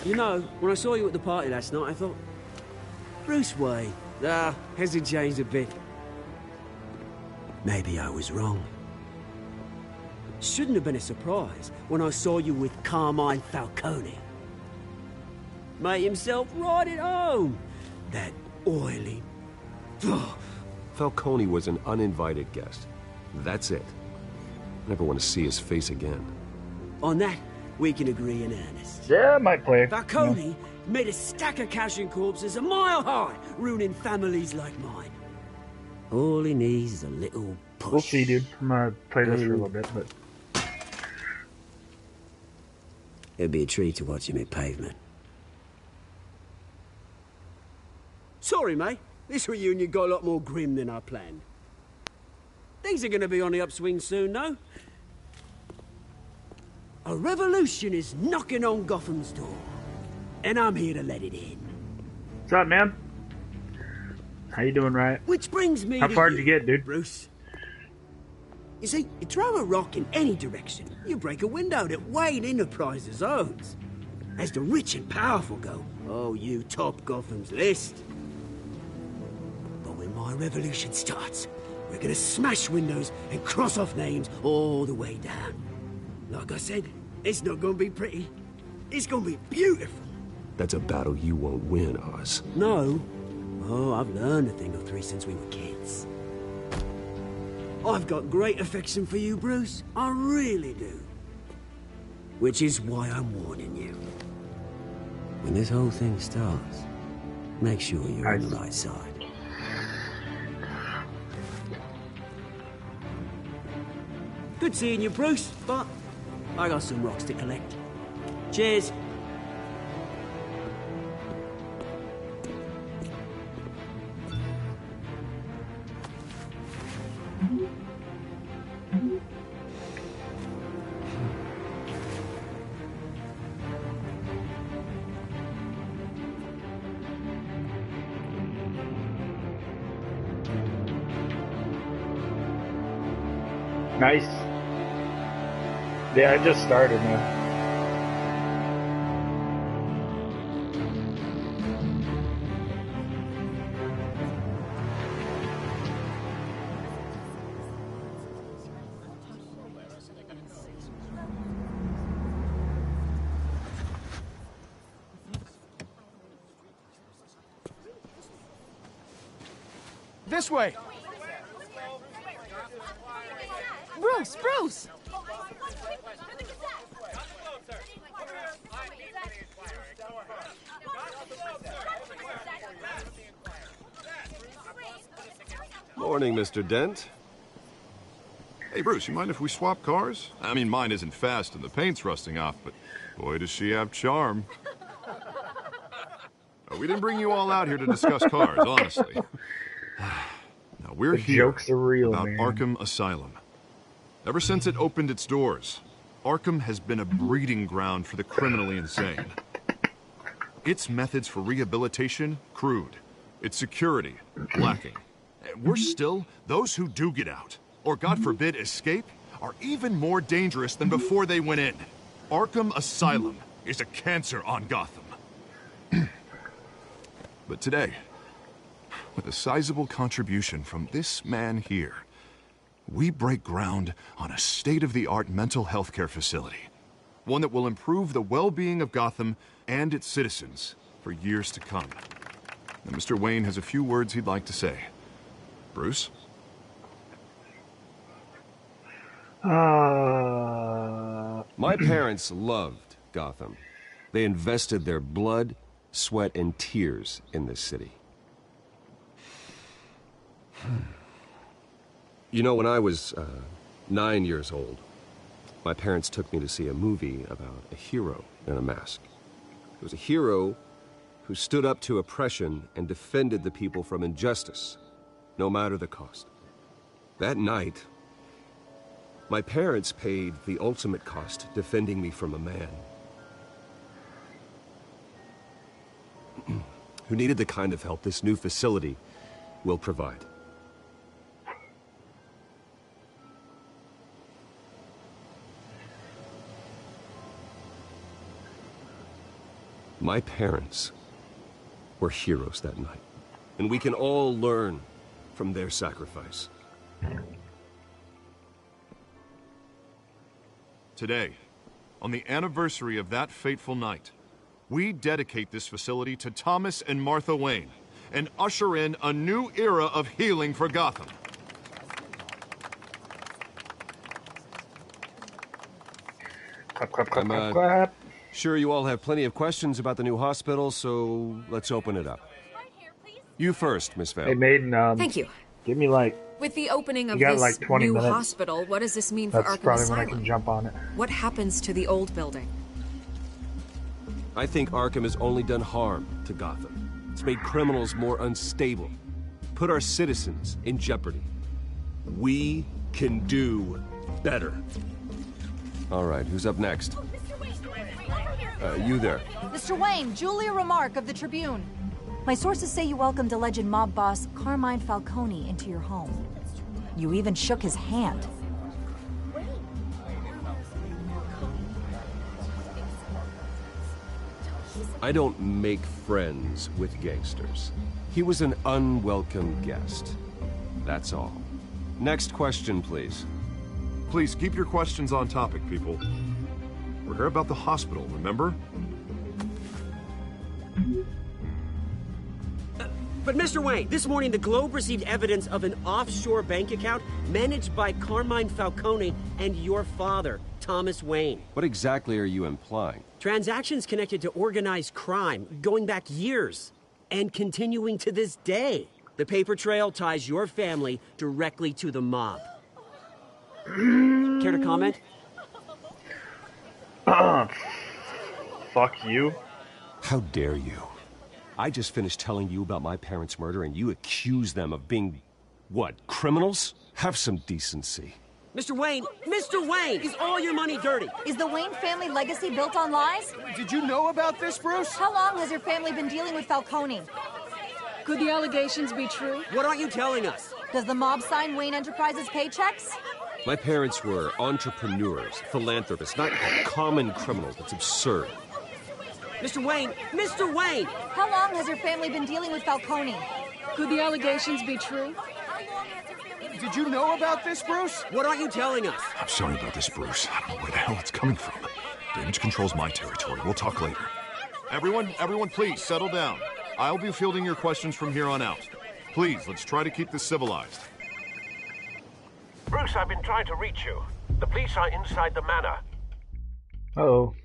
You know, when I saw you at the party last night, I thought, Bruce Wayne, hasn't changed a bit. Maybe I was wrong. Shouldn't have been a surprise when I saw you with Carmine Falcone. Made himself right at home. That oily... Falcone was an uninvited guest. That's it. Never want to see his face again. On that, we can agree in earnest. Yeah, I might play. Falcone made a stack of cashing corpses a mile high, ruining families like mine. All he needs is a little push. We'll see, dude. I'm gonna play this for a little bit, but... It'd be a treat to watch him hit pavement. Sorry, mate. This reunion got a lot more grim than I planned. Things are gonna be on the upswing soon, though. A revolution is knocking on Gotham's door. And I'm here to let it in. What's up, man? How you doing, Riot? Which brings me How to far did you get, dude? Bruce. You see, you throw a rock in any direction, you break a window that Wayne Enterprises owns. As the rich and powerful go, oh, you top Gotham's list. But when my revolution starts, we're gonna smash windows and cross off names all the way down. Like I said, it's not gonna be pretty. It's gonna be beautiful. That's a battle you won't win, Oz. No. Oh, I've learned a thing or three since we were kids. I've got great affection for you, Bruce. I really do. Which is why I'm warning you. When this whole thing starts, make sure you're on the right side. Good seeing you, Bruce, but I got some rocks to collect. Cheers. Nice. Yeah, I just started, man. This way! Bruce! Bruce! Morning, Mr. Dent. Hey, Bruce, you mind if we swap cars? I mean, mine isn't fast and the paint's rusting off, but boy, does she have charm. We didn't bring you all out here to discuss cars, honestly. Now, we're here jokes are real, about man. Arkham Asylum. Ever since it opened its doors, Arkham has been a breeding ground for the criminally insane. Its methods for rehabilitation, crude. Its security, lacking. And worse still, those who do get out, or God forbid escape, are even more dangerous than before they went in. Arkham Asylum is a cancer on Gotham. But today, with a sizable contribution from this man here, we break ground on a state-of-the-art mental health care facility. One that will improve the well-being of Gotham and its citizens for years to come. Now, Mr. Wayne has a few words he'd like to say. Bruce? My parents loved Gotham. They invested their blood, sweat, and tears in this city. You know, when I was 9 years old, my parents took me to see a movie about a hero in a mask. It was a hero who stood up to oppression and defended the people from injustice, no matter the cost. That night, my parents paid the ultimate cost defending me from a man who needed the kind of help this new facility will provide. My parents were heroes that night, and we can all learn from their sacrifice. Today, on the anniversary of that fateful night, we dedicate this facility to Thomas and Martha Wayne and usher in a new era of healing for Gotham. Clap, clap, clap, I'm clap, clap. sure you all have plenty of questions about the new hospital, so let's open it up. You first, Miss Vale. Hey, Maiden, Thank you. give me like... With the opening of You got, this like, 20 new minutes. hospital, what does this mean for That's Arkham probably when I Asylum? can jump on it. What happens to the old building? I think Arkham has only done harm to Gotham. It's made criminals more unstable, put our citizens in jeopardy. We can do better. All right, who's up next? You there. Mr. Wayne, Julia Remark of the Tribune. My sources say you welcomed alleged mob boss Carmine Falcone into your home. You even shook his hand. I don't make friends with gangsters. He was an unwelcome guest. That's all. Next question, please. Please keep your questions on topic, people. We're here about the hospital, remember? But Mr. Wayne, this morning the Globe received evidence of an offshore bank account managed by Carmine Falcone and your father, Thomas Wayne. What exactly are you implying? Transactions connected to organized crime, going back years, and continuing to this day. The paper trail ties your family directly to the mob. Care to comment? Fuck you. How dare you? I just finished telling you about my parents' murder and you accuse them of being, what, criminals? Have some decency. Mr. Wayne! Mr. Wayne! Is all your money dirty? Is the Wayne family legacy built on lies? Did you know about this, Bruce? How long has your family been dealing with Falcone? Could the allegations be true? What aren't you telling us? Does the mob sign Wayne Enterprises paychecks? My parents were entrepreneurs, philanthropists, not common criminals. That's absurd. Mr. Wayne! Mr. Wayne! How long has your family been dealing with Falcone? Could the allegations be true? Did you know about this, Bruce? What aren't you telling us? I'm sorry about this, Bruce. I don't know where the hell it's coming from. Damage control's my territory. We'll talk later. Everyone, please, settle down. I'll be fielding your questions from here on out. Please, let's try to keep this civilized. Bruce, I've been trying to reach you. The police are inside the manor. Uh-oh.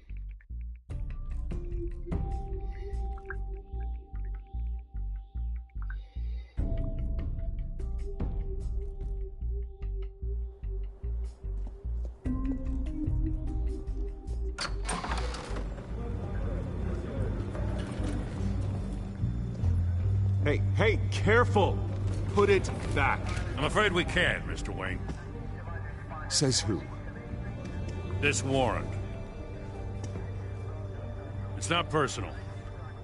Hey, careful! Put it back. I'm afraid we can't, Mr. Wayne. Says who? This warrant. It's not personal.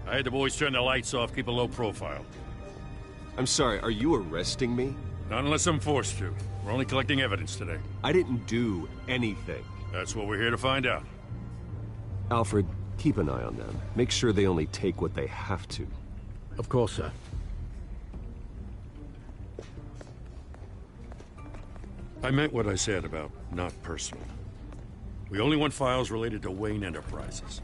I had the boys turn the lights off, keep a low profile. I'm sorry, are you arresting me? Not unless I'm forced to. We're only collecting evidence today. I didn't do anything. That's what we're here to find out. Alfred, keep an eye on them. Make sure they only take what they have to. Of course, sir. I meant what I said about not personal. We only want files related to Wayne Enterprises.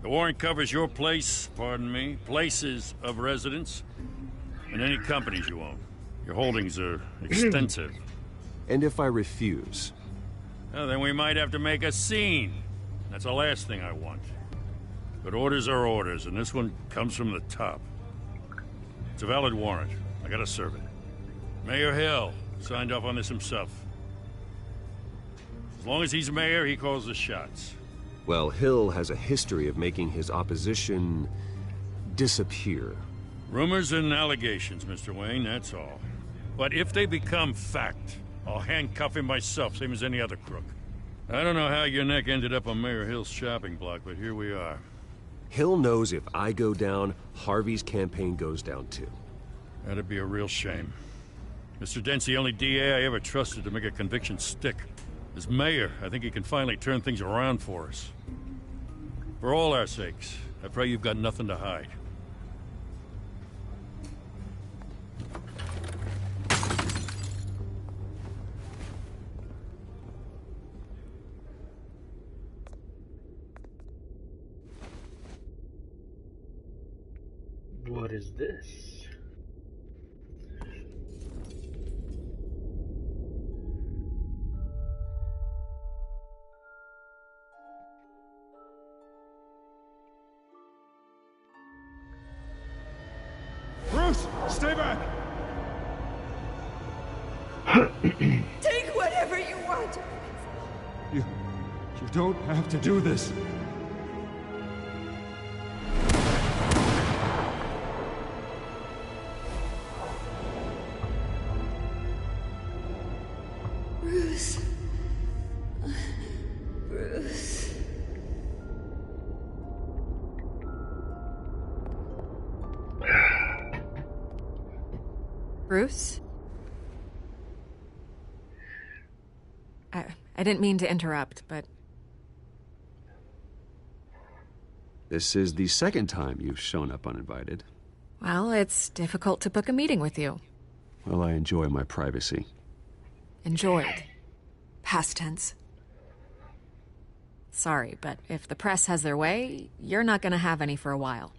The warrant covers your place, pardon me, places of residence, and any companies you own. Your holdings are extensive. And if I refuse? Well, then we might have to make a scene. That's the last thing I want. But orders are orders, and this one comes from the top. It's a valid warrant. I gotta serve it. Mayor Hill signed off on this himself. As long as he's mayor, he calls the shots. Well, Hill has a history of making his opposition disappear. Rumors and allegations, Mr. Wayne, that's all. But if they become fact, I'll handcuff him myself, same as any other crook. I don't know how your neck ended up on Mayor Hill's shopping block, but here we are. Hill knows if I go down, Harvey's campaign goes down too. That'd be a real shame. Mr. Dent's the only DA I ever trusted to make a conviction stick. As mayor, I think he can finally turn things around for us. For all our sakes, I pray you've got nothing to hide. What is this? Bruce, stay back! Take whatever you want. You don't have to do this. Bruce. Bruce. Bruce? I didn't mean to interrupt, but... This is the second time you've shown up uninvited. Well, it's difficult to book a meeting with you. Well, I enjoy my privacy. Enjoyed. Past tense. Sorry, but if the press has their way, you're not gonna have any for a while.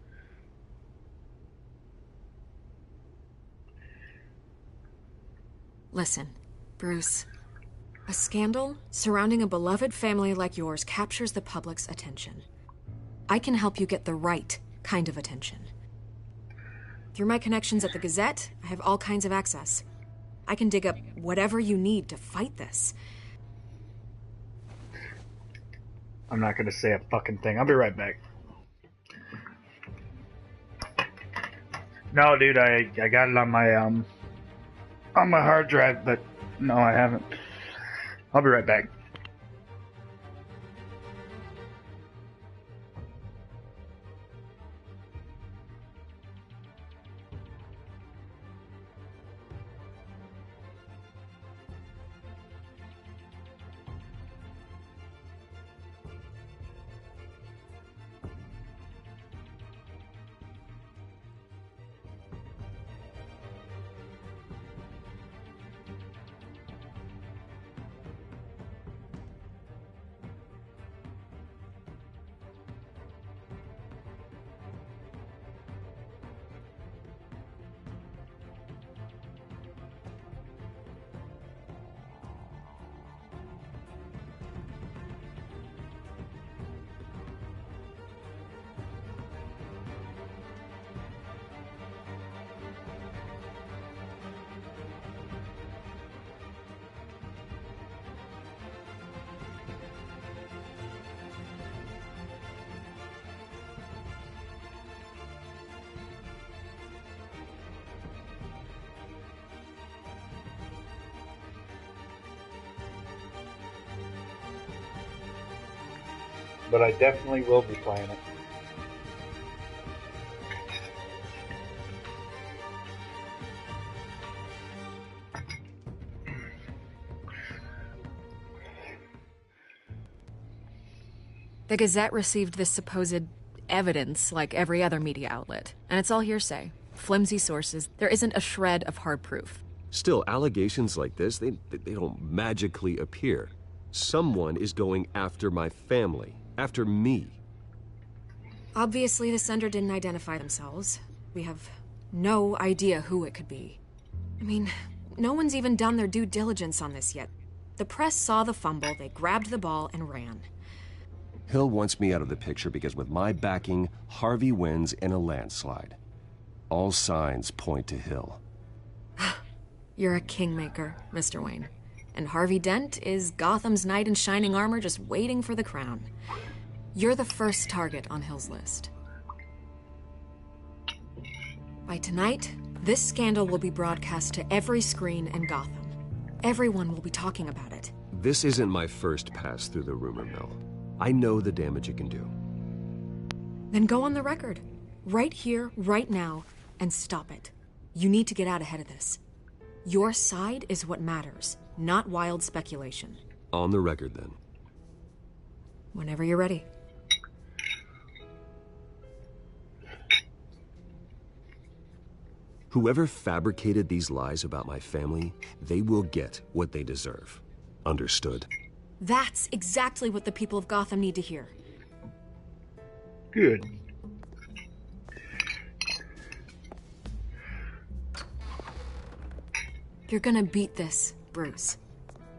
Listen, Bruce. A scandal surrounding a beloved family like yours captures the public's attention. I can help you get the right kind of attention. Through my connections at the Gazette, I have all kinds of access. I can dig up whatever you need to fight this. I'm not gonna say a fucking thing. I'll be right back. No, dude, I got it on my hard drive, but no, I haven't. I'll be right back. But I definitely will be playing it. The Gazette received this supposed evidence like every other media outlet, and it's all hearsay. Flimsy sources. There isn't a shred of hard proof. Still, allegations like this, they don't magically appear. Someone is going after my family. After me. Obviously, the sender didn't identify themselves. We have no idea who it could be. I mean, no one's even done their due diligence on this yet. The press saw the fumble, they grabbed the ball and ran. Hill wants me out of the picture because with my backing, Harvey wins in a landslide. All signs point to Hill. You're a kingmaker, Mr. Wayne. And Harvey Dent is Gotham's knight in shining armor just waiting for the crown. You're the first target on Hill's list. By tonight, this scandal will be broadcast to every screen in Gotham. Everyone will be talking about it. This isn't my first pass through the rumor mill. I know the damage it can do. Then go on the record. Right here, right now, and stop it. You need to get out ahead of this. Your side is what matters, not wild speculation. On the record, then. Whenever you're ready. Whoever fabricated these lies about my family, they will get what they deserve. Understood? That's exactly what the people of Gotham need to hear. Good. You're gonna beat this, Bruce.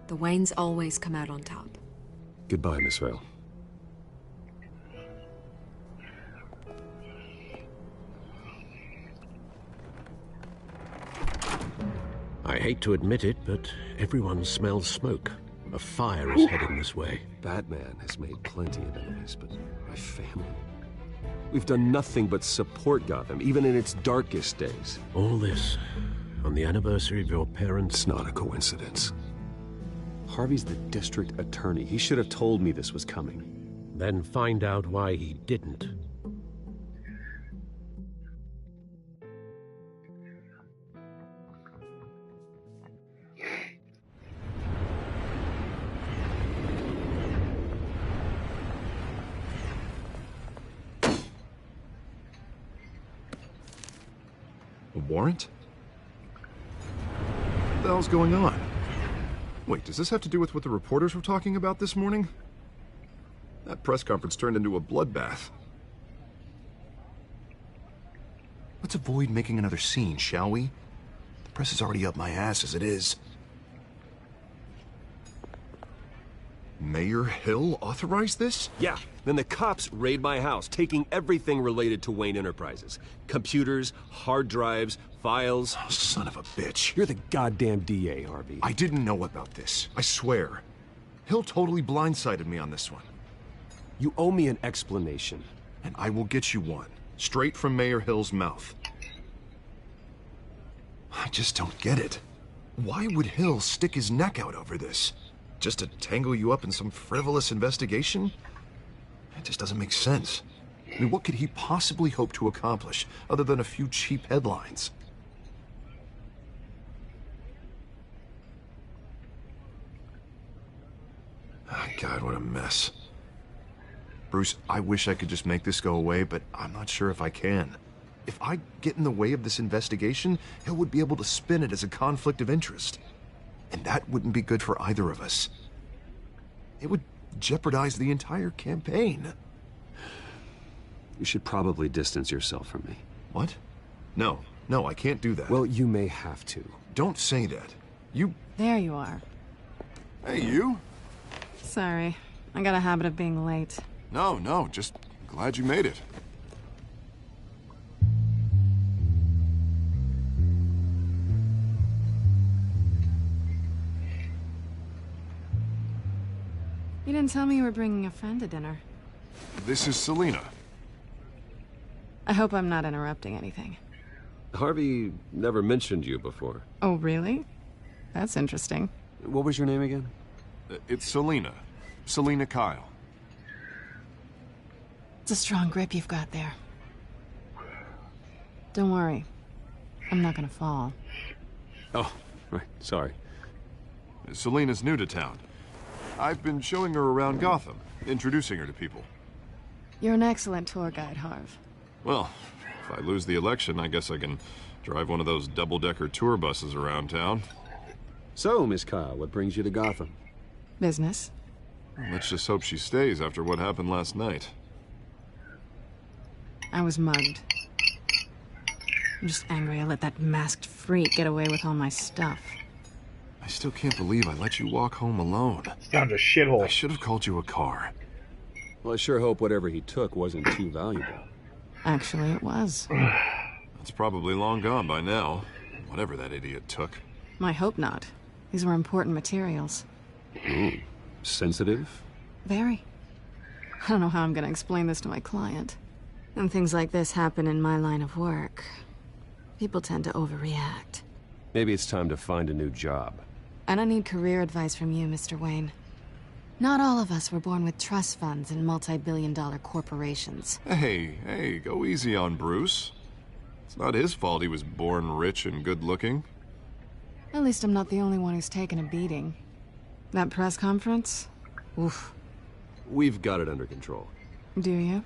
The Waynes always come out on top. Goodbye, Miss Vale. I hate to admit it, but everyone smells smoke. A fire is heading this way. Batman has made plenty of enemies, but my family... We've done nothing but support Gotham, even in its darkest days. All this on the anniversary of your parents'... It's not a coincidence. Harvey's the district attorney. He should have told me this was coming. Then find out why he didn't. A warrant? What the hell's going on? Wait, does this have to do with what the reporters were talking about this morning? That press conference turned into a bloodbath. Let's avoid making another scene, shall we? The press is already up my ass as it is. Mayor Hill authorized this? Yeah. Then the cops raid my house, taking everything related to Wayne Enterprises. Computers, hard drives, files. Oh, son of a bitch. You're the goddamn DA, Harvey. I didn't know about this. I swear. Hill totally blindsided me on this one. You owe me an explanation. And I will get you one. Straight from Mayor Hill's mouth. I just don't get it. Why would Hill stick his neck out over this? Just to tangle you up in some frivolous investigation? It just doesn't make sense. I mean, what could he possibly hope to accomplish other than a few cheap headlines? Oh, God, what a mess. Bruce, I wish I could just make this go away, but I'm not sure if I can. If I get in the way of this investigation, Hill would be able to spin it as a conflict of interest. And that wouldn't be good for either of us. It would jeopardize the entire campaign. You should probably distance yourself from me. What? No, I can't do that. Well, you may have to. Don't say that. You... There you are. Hey, you? Sorry. I got a habit of being late. No, just glad you made it. You didn't tell me you were bringing a friend to dinner. This is Selina. I hope I'm not interrupting anything. Harvey never mentioned you before. Oh, really? That's interesting. What was your name again? It's Selina. Selina Kyle. It's a strong grip you've got there. Don't worry. I'm not gonna fall. Oh, right. Sorry. Selina's new to town. I've been showing her around Gotham, introducing her to people. You're an excellent tour guide, Harv. Well, if I lose the election, I guess I can drive one of those double-decker tour buses around town. So, Miss Kyle, what brings you to Gotham? Business. Let's just hope she stays after what happened last night. I was mugged. I'm just angry I let that masked freak get away with all my stuff. I still can't believe I let you walk home alone. It's down to shithole. I should have called you a car. Well, I sure hope whatever he took wasn't too valuable. Actually, it was. It's probably long gone by now. Whatever that idiot took. I hope not. These were important materials. Ooh, sensitive? Very. I don't know how I'm gonna explain this to my client. When things like this happen in my line of work, people tend to overreact. Maybe it's time to find a new job. I don't need career advice from you, Mr. Wayne. Not all of us were born with trust funds and multi-billion-dollar corporations. Hey, go easy on Bruce. It's not his fault he was born rich and good-looking. At least I'm not the only one who's taken a beating. That press conference? Oof. We've got it under control. Do you?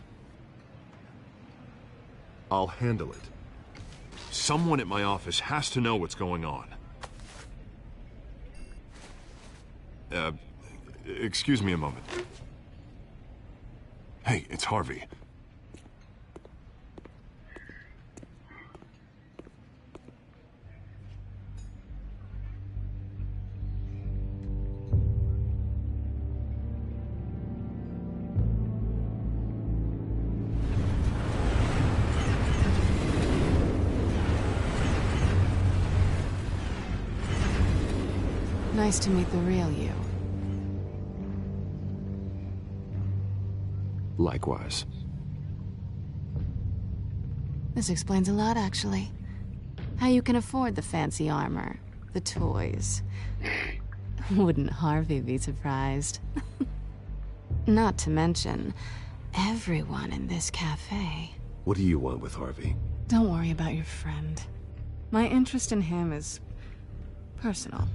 I'll handle it. Someone at my office has to know what's going on. Excuse me a moment. Hey, it's Harvey. Nice to meet the real you. Likewise. This explains a lot, actually. How you can afford the fancy armor, the toys. Wouldn't Harvey be surprised? Not to mention, everyone in this cafe. What do you want with Harvey? Don't worry about your friend. My interest in him is personal.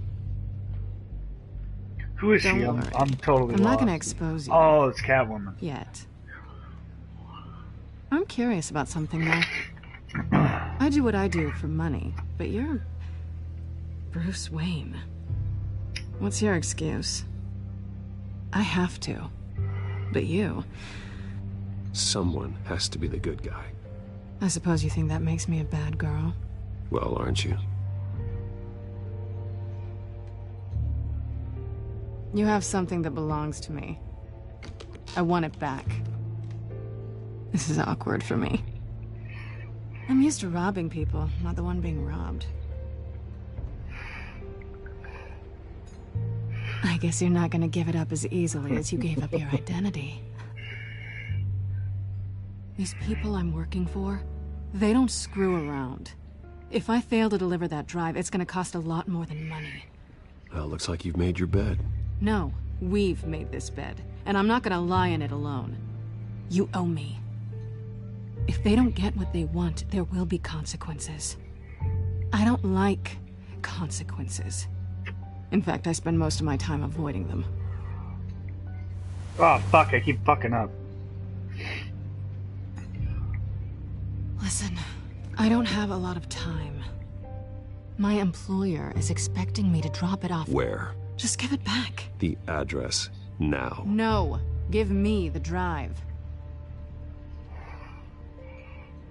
Who is she? I'm totally I'm not lost. gonna expose you. Oh, it's Catwoman. Yet. I'm curious about something, though. I do what I do for money, but you're Bruce Wayne. What's your excuse? I have to. But you... Someone has to be the good guy. I suppose you think that makes me a bad girl? Well, aren't you? You have something that belongs to me. I want it back. This is awkward for me. I'm used to robbing people, not the one being robbed. I guess you're not gonna give it up as easily as you gave up your identity. These people I'm working for, they don't screw around. If I fail to deliver that drive, it's gonna cost a lot more than money. Well, looks like you've made your bed. No, we've made this bed, and I'm not gonna lie in it alone. You owe me. If they don't get what they want, there will be consequences. I don't like consequences. In fact, I spend most of my time avoiding them. Oh, fuck, I keep fucking up. Listen, I don't have a lot of time. My employer is expecting me to drop it off. Where? Just give it back. The address, now. No, give me the drive.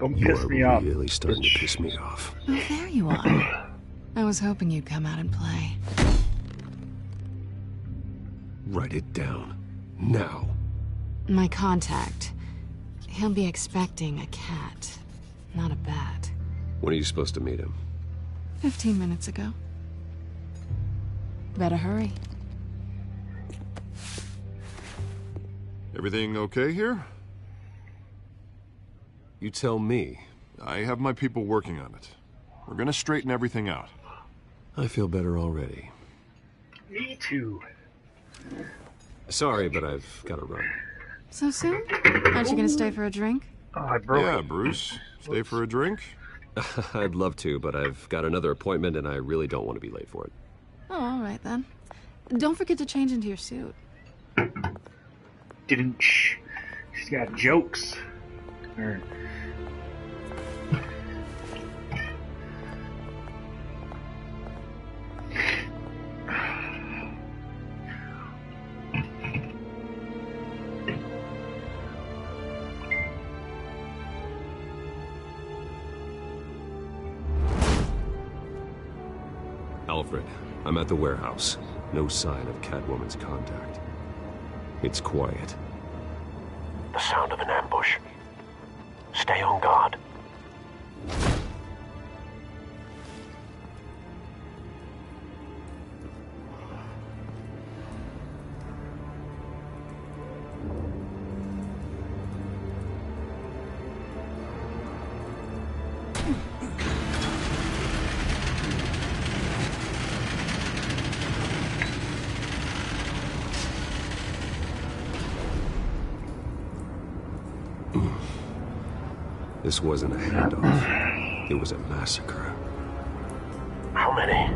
Don't piss me off. You're really starting to piss me off. Oh, there you are. I was hoping you'd come out and play. Write it down. Now. My contact. He'll be expecting a cat, not a bat. When are you supposed to meet him? 15 minutes ago. Better hurry. Everything okay here? You tell me. I have my people working on it. We're gonna straighten everything out. I feel better already. Me too. Sorry, but I've got to run. So soon? Aren't you gonna stay for a drink? Oh, I broke Yeah, it. Bruce. Stay for a drink? I'd love to, but I've got another appointment and I really don't want to be late for it. Oh, all right then. Don't forget to change into your suit. Didn't. She's got jokes. Or... Alfred, I'm at the warehouse. No sign of Catwoman's contact. It's quiet. The sound of an ambush. Stay on guard. This wasn't a handoff. It was a massacre. How many?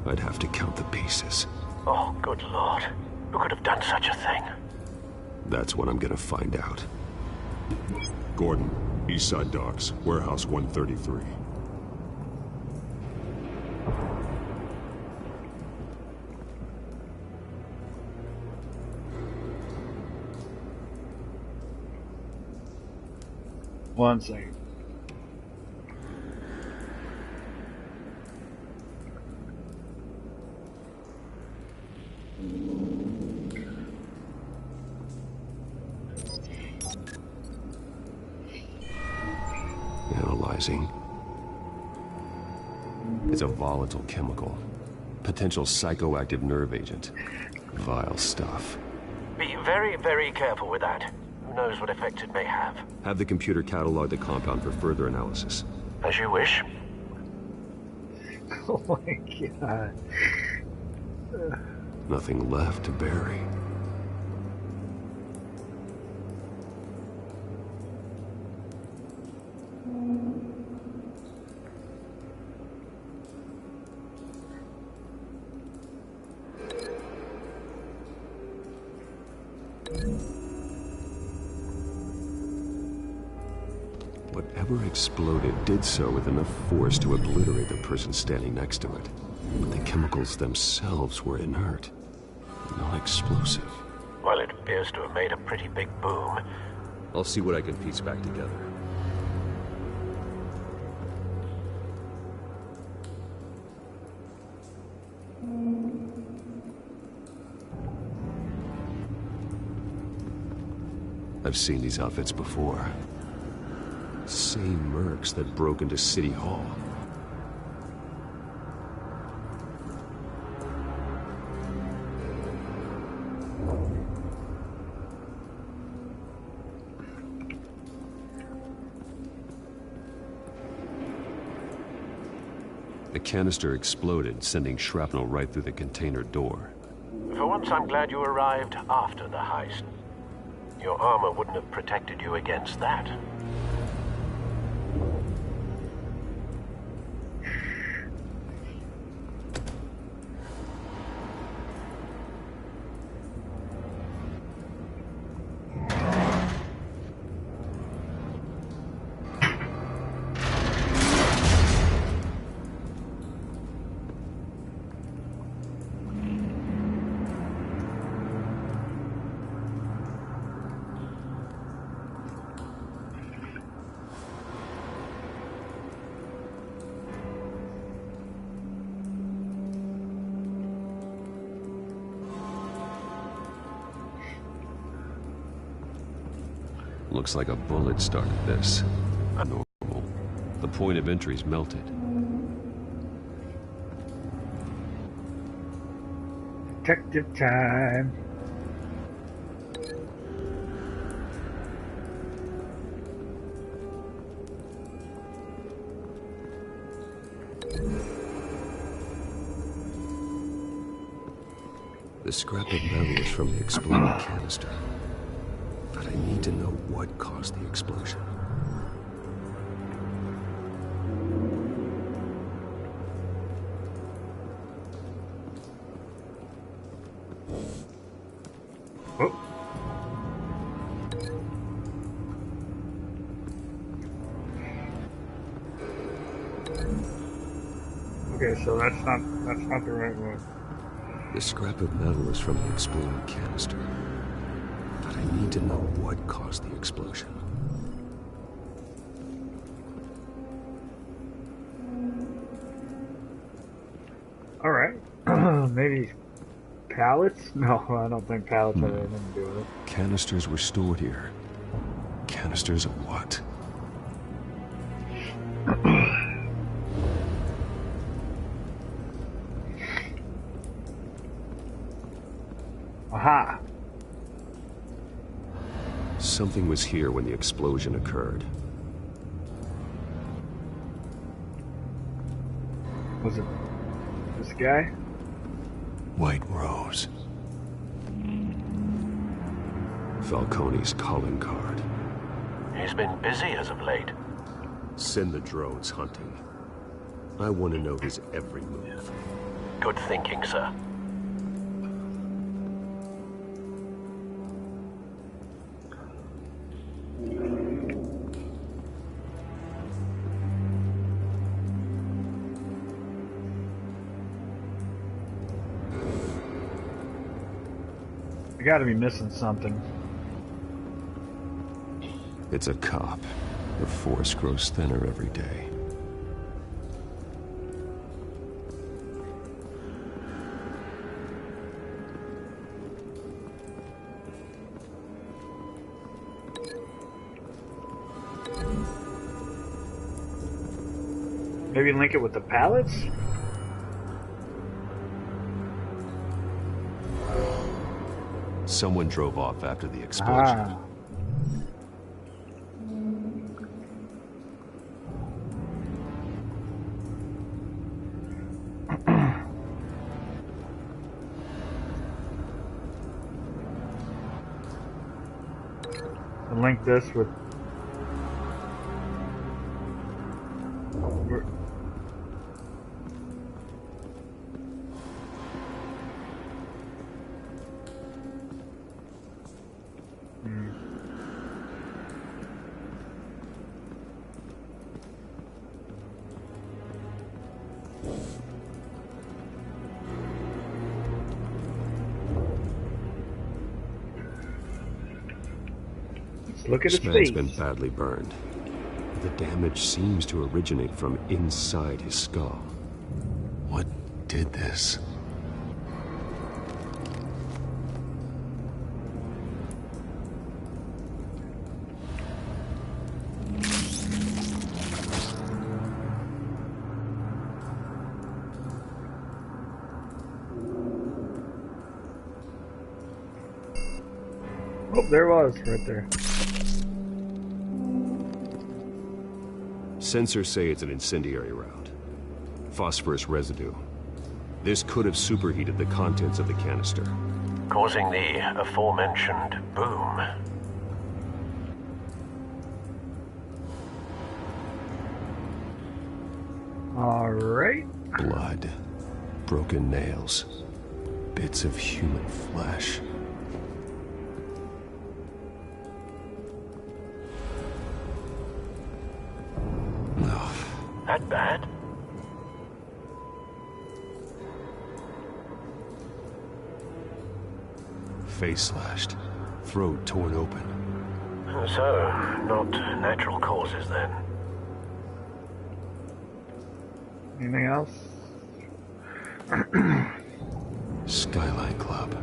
I'd have to count the pieces. Oh, good lord. Who could have done such a thing? That's what I'm gonna find out. Gordon, Eastside Docks, Warehouse 133. One second. Analyzing. It's a volatile chemical. Potential psychoactive nerve agent. Vile stuff. Be very, very careful with that. Who knows what effect it may have? Have the computer catalog the compound for further analysis. As you wish. Oh my god. Nothing left to bury. Whatever exploded did so with enough force to obliterate the person standing next to it. But the chemicals themselves were inert, not explosive. Well, it appears to have made a pretty big boom. I'll see what I can piece back together. I've seen these outfits before. Same mercs that broke into City Hall. The canister exploded, sending shrapnel right through the container door. For once, I'm glad you arrived after the heist. Your armor wouldn't have protected you against that. Looks like a bullet started this. Normal. The point of entry's melted. Detective time. The scrap of metal is from the exploded canister. But I need to know what caused the explosion. Oh. Okay, so that's not the right one. The scrap of metal is from the exploded canister. But I need to know what caused the explosion. All right. Maybe pallets? No, I don't think pallets have anything to do with it. Canisters were stored here. Canisters of what? Aha! Something was here when the explosion occurred. Was it this guy? White Rose. Falcone's calling card. He's been busy as of late. Send the drones hunting. I want to know his every move. Good thinking, sir. I gotta be missing something. It's a cop. The force grows thinner every day. Maybe link it with the pallets? Someone drove off after the explosion. Link this with look at his This man's face. been badly burned. The damage seems to originate from inside his skull. What did this? Oh, there it was, right there. Sensors say it's an incendiary round. Phosphorus residue. This could have superheated the contents of the canister, causing the aforementioned boom. All right. Blood, broken nails, bits of human flesh. No. That bad? Face slashed, throat torn open. So, not natural causes then. Anything else? Skyline Club.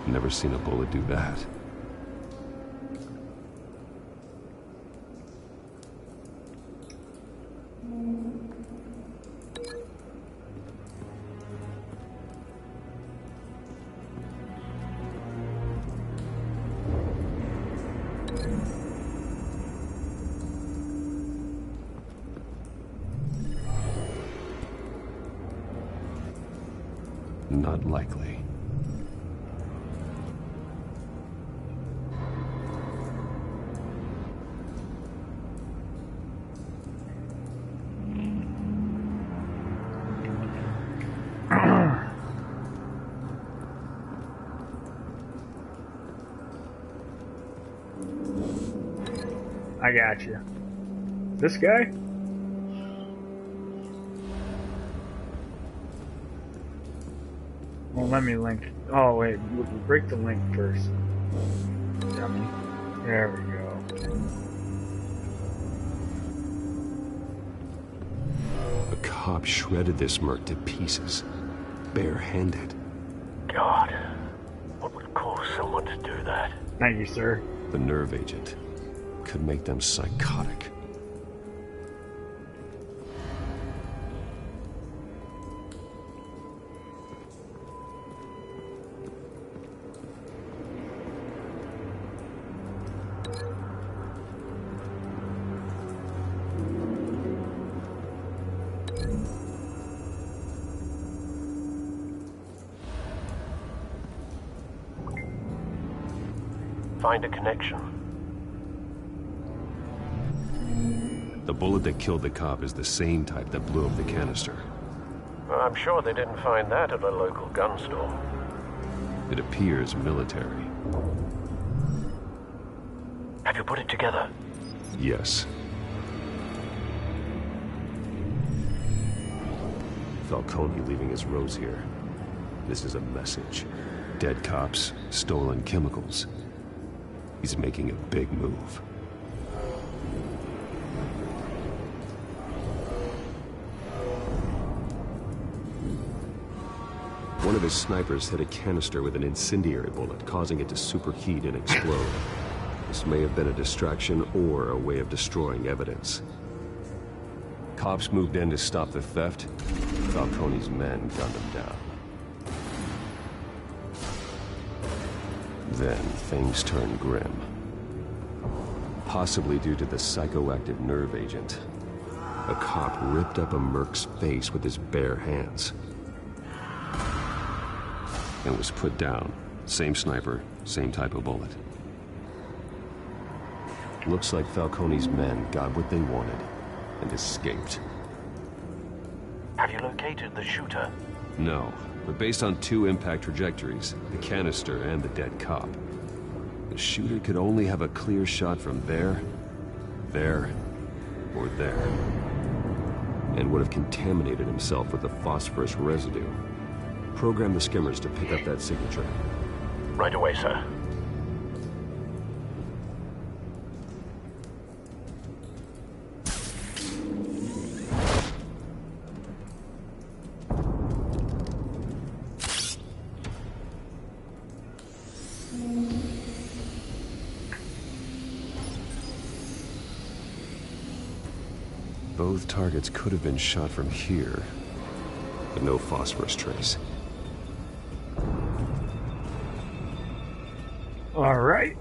Never seen a bullet do that. Not likely. I got you. This guy? Well, let me link. Oh, wait. Break the link first. Dummy. There we go. A cop shredded this merc to pieces, barehanded. God, what would cause someone to do that? Thank you, sir. The nerve agent could make them psychotic. Find a connection. The bullet that killed the cop is the same type that blew up the canister. Well, I'm sure they didn't find that at a local gun store. It appears military. Have you put it together? Yes. Falcone leaving his rose here. This is a message. Dead cops, stolen chemicals. He's making a big move. One of his snipers hit a canister with an incendiary bullet, causing it to superheat and explode. This may have been a distraction or a way of destroying evidence. Cops moved in to stop the theft. Falcone's men gunned him down. Then things turned grim. Possibly due to the psychoactive nerve agent. A cop ripped up a merc's face with his bare hands. And was put down. Same sniper, same type of bullet. Looks like Falcone's men got what they wanted and escaped. Have you located the shooter? No, but based on two impact trajectories, the canister and the dead cop, the shooter could only have a clear shot from there, or there, and would have contaminated himself with the phosphorus residue. Program the skimmers to pick up that signature. Right away, sir. Both targets could have been shot from here, but no phosphorus trace. All right.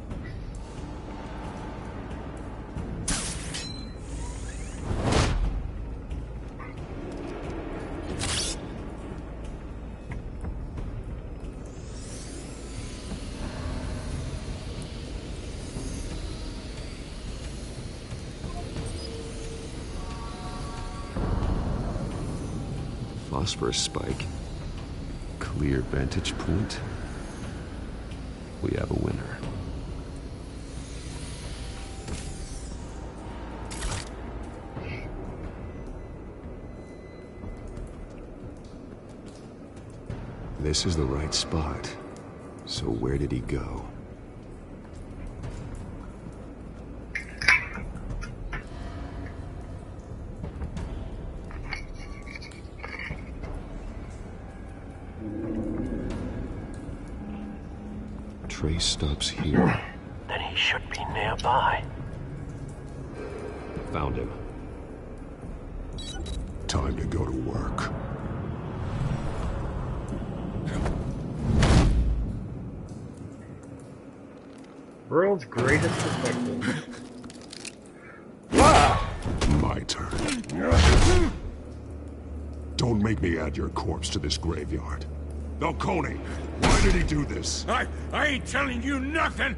Phosphorus spike. Clear vantage point. We have a winner. This is the right spot. So where did he go? Trace stops here. Then he should be nearby. Found him. Time to go to work. World's greatest detective. My turn. Don't make me add your corpse to this graveyard. Falcone, why did he do this? I ain't telling you nothing.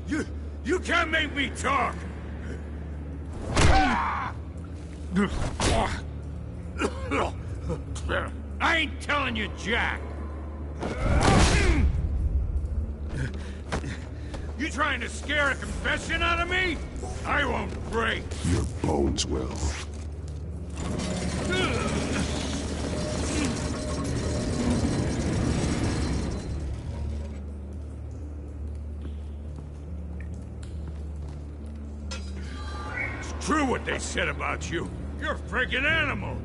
You can't make me talk. I ain't telling you, Jack. You trying to scare a confession out of me? I won't break. Your bones will. It's true what they said about you. You're a freaking animal.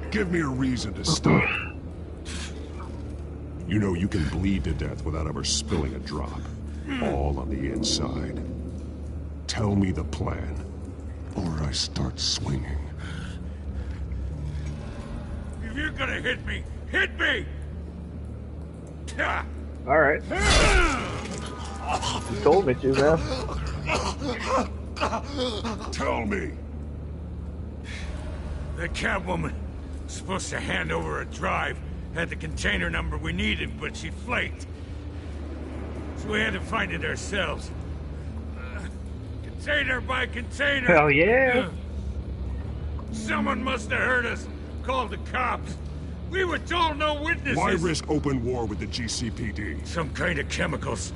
Give me a reason to stop. You know you can bleed to death without ever spilling a drop. All on the inside. Tell me the plan, or I start swinging. If you're gonna hit me, hit me! All right. You told me to, man. Tell me. The Catwoman was supposed to hand over a drive. Had the container number we needed, but she flaked. So we had to find it ourselves. Container by container. Hell yeah. Someone must have heard us. Called the cops. We were told no witnesses. Why risk open war with the GCPD? Some kind of chemicals.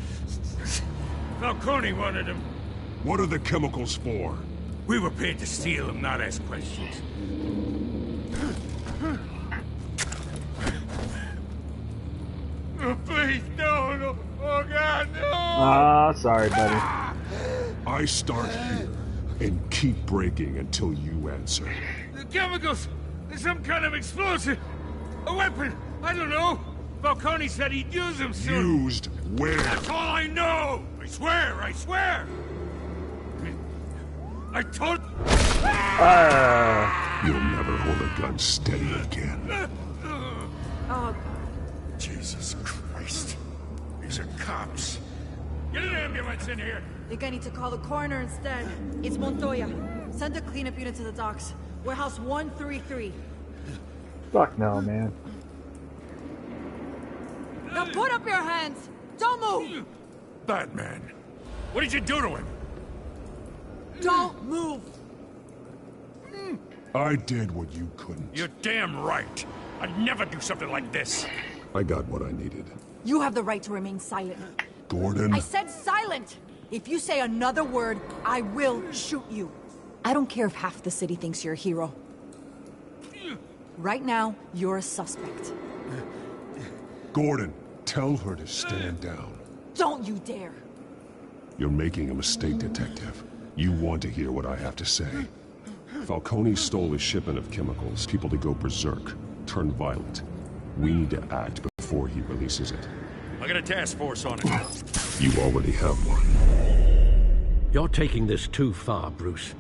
Falcone wanted them. What are the chemicals for? We were paid to steal them, not ask questions. Oh, please, no. Oh, God, no. Sorry, buddy. I start here and keep breaking until you answer. The chemicals! There's some kind of explosive! A weapon! I don't know! Falcone said he'd use them soon. Used where? That's all I know! I swear! I told... You'll never hold a gun steady again. Oh, Jesus Christ. These are cops. Get an ambulance in here! Think I need to call the coroner instead. It's Montoya. Send a cleanup unit to the docks. Warehouse 133. Fuck no, man. Now put up your hands! Don't move! Batman, what did you do to him? Don't move! I did what you couldn't. You're damn right. I'd never do something like this. I got what I needed. You have the right to remain silent. Gordon? I said silent! If you say another word, I will shoot you. I don't care if half the city thinks you're a hero. Right now, you're a suspect. Gordon, tell her to stand down. Don't you dare! You're making a mistake, Detective. You want to hear what I have to say. Falcone stole a shipment of chemicals, people to go berserk, turn violent. We need to act before he releases it. I got a task force on it. You already have one. You're taking this too far, Bruce.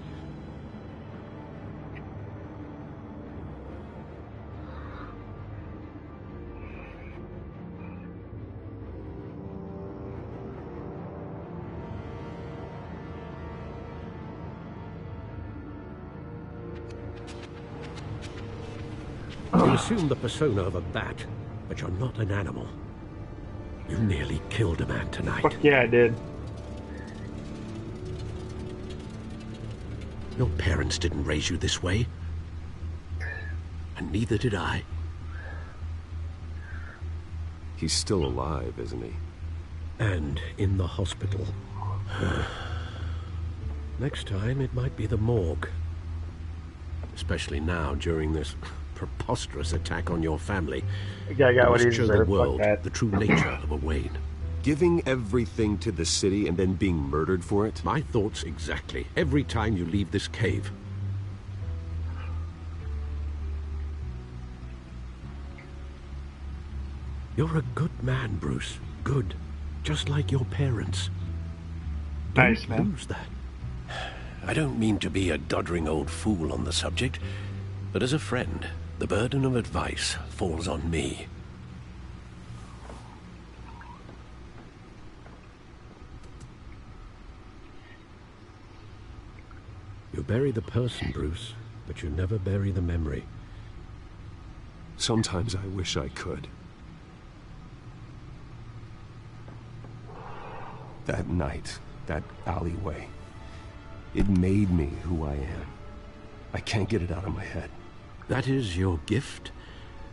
You assume the persona of a bat, but you're not an animal. You nearly killed a man tonight. Fuck yeah, I did. Your parents didn't raise you this way. And neither did I. He's still alive, isn't he? And in the hospital. Next time, it might be the morgue. Especially now, during this preposterous attack on your family. The guy got what he must show the deserved. world Fuck that. the true nature of a Wayne. Giving everything to the city and then being murdered for it? My thoughts exactly. Every time you leave this cave. You're a good man, Bruce. Good. Just like your parents. Nice, Don't man. lose that. I don't mean to be a doddering old fool on the subject, but as a friend, the burden of advice falls on me. You bury the person, Bruce, but you never bury the memory. Sometimes I wish I could. That night, that alleyway, it made me who I am. I can't get it out of my head. That is your gift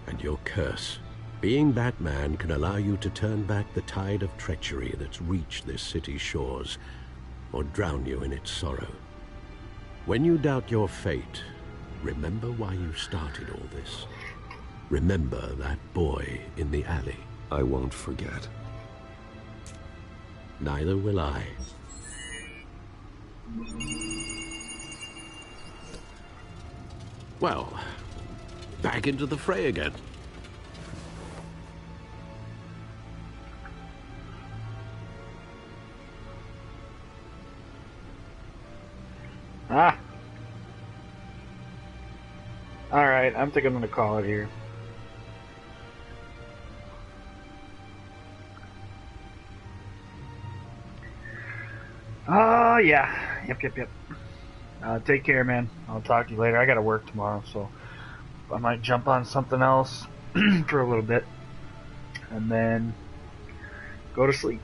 and your curse. Being Batman can allow you to turn back the tide of treachery that's reached this city's shores, or drown you in its sorrow. When you doubt your fate, remember why you started all this. Remember that boy in the alley. I won't forget. Neither will I. Well, back into the fray again. Ah. Alright, I think I'm gonna call it here. Oh, yeah. Yep. Take care, man. I'll talk to you later. I gotta work tomorrow, so I might jump on something else for a little bit. And then go to sleep.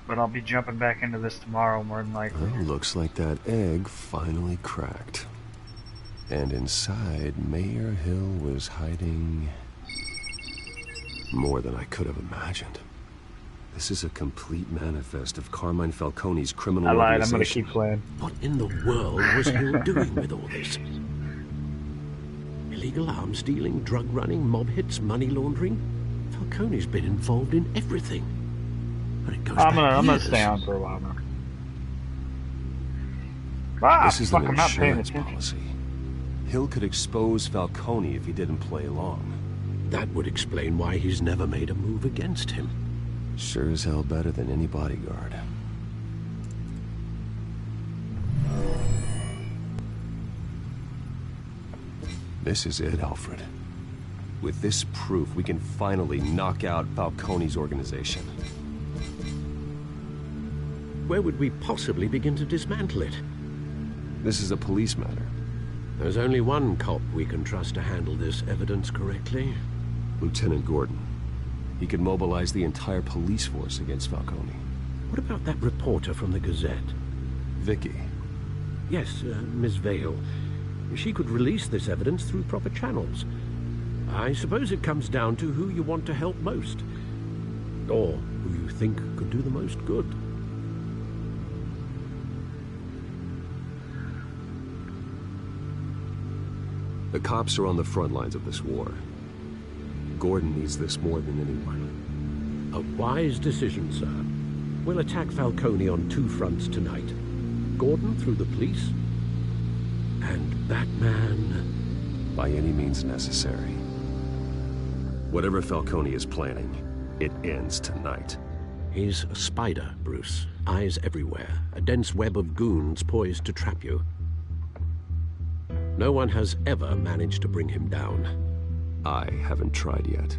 But I'll be jumping back into this tomorrow, more than likely. Well, looks like that egg finally cracked. And inside, Mayor Hill was hiding more than I could have imagined. This is a complete manifest of Carmine Falcone's criminal I lied, I'm organization. gonna keep playing. What in the world was Hill doing with all this? Illegal arms dealing, drug running, mob hits, money laundering? Falcone's been involved in everything. And it goes I'm back gonna years. stay on for a while now. Ah, This is fuck, an I'm not paying insurance attention. policy. Hill could expose Falcone if he didn't play along. That would explain why he's never made a move against him. Sure as hell better than any bodyguard. This is it, Alfred. With this proof, we can finally knock out Falcone's organization. Where would we possibly begin to dismantle it? This is a police matter. There's only one cop we can trust to handle this evidence correctly. Lieutenant Gordon. He could mobilize the entire police force against Falcone. What about that reporter from the Gazette? Vicky. Yes, Miss Vale. She could release this evidence through proper channels. I suppose it comes down to who you want to help most. Or who you think could do the most good. The cops are on the front lines of this war. Gordon needs this more than anyone. A wise decision, sir. We'll attack Falcone on two fronts tonight. Gordon through the police, and Batman... by any means necessary. Whatever Falcone is planning, it ends tonight. He's a spider, Bruce. eyes everywhere, a dense web of goons poised to trap you. No one has ever managed to bring him down. I haven't tried yet.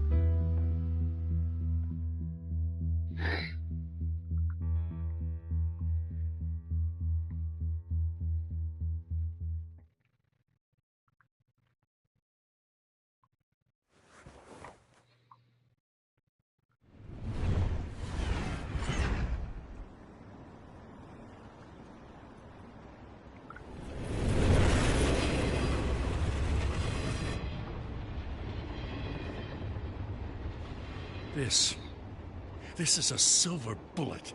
This is a silver bullet.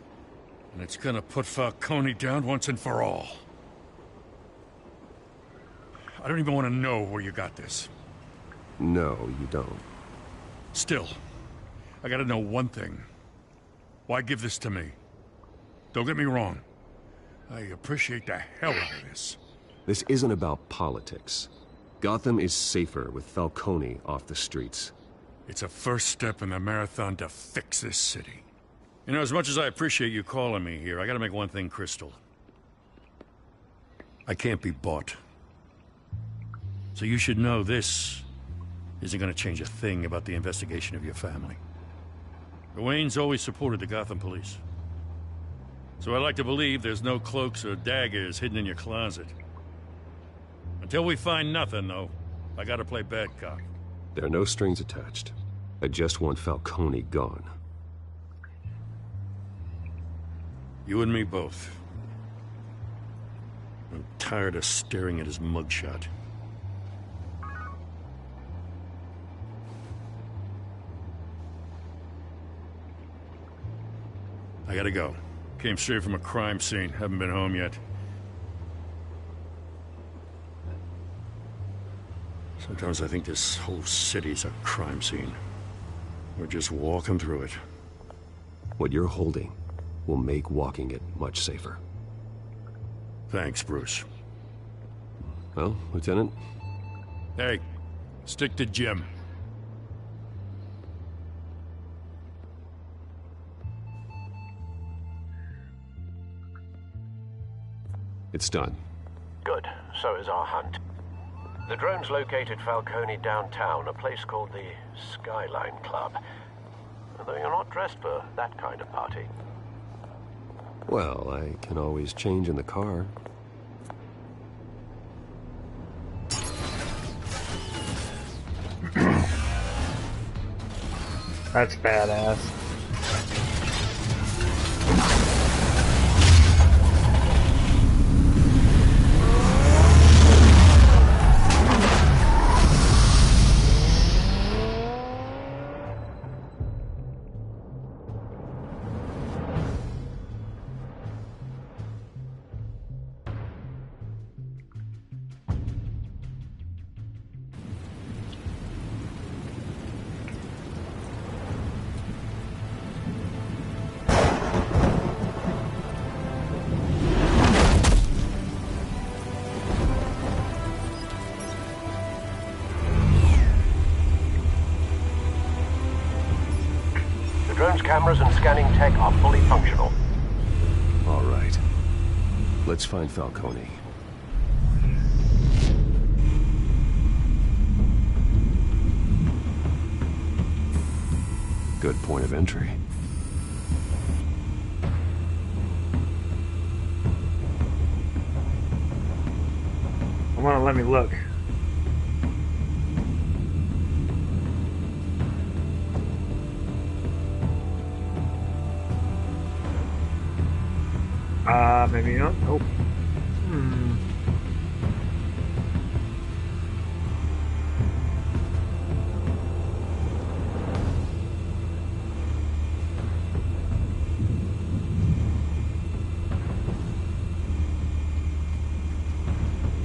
And it's gonna put Falcone down once and for all. I don't even want to know where you got this. No, you don't. Still, I gotta know one thing. Why give this to me? Don't get me wrong. I appreciate the hell out of this. This isn't about politics. Gotham is safer with Falcone off the streets. It's a first step in the marathon to fix this city. You know, as much as I appreciate you calling me here, I gotta make one thing crystal. I can't be bought. So you should know this isn't gonna change a thing about the investigation of your family. The Waynes always supported the Gotham police. So I like to believe there's no cloaks or daggers hidden in your closet. Until we find nothing, though, I gotta play bad cop. There are no strings attached. I just want Falcone gone. You and me both. I'm tired of staring at his mugshot. I gotta go. Came straight from a crime scene. Haven't been home yet. Sometimes I think this whole city's a crime scene. We're just walking through it. What you're holding will make walking it much safer. Thanks, Bruce. Well, Lieutenant? Hey, stick to Jim. It's done. Good. So is our hunt. The drone's located Falcone downtown, a place called the Skyline Club. Although you're not dressed for that kind of party. Well, I can always change in the car. That's badass. Drone's cameras and scanning tech are fully functional. All right. Let's find Falcone. Good point of entry. I want to let me look. Maybe not. Nope.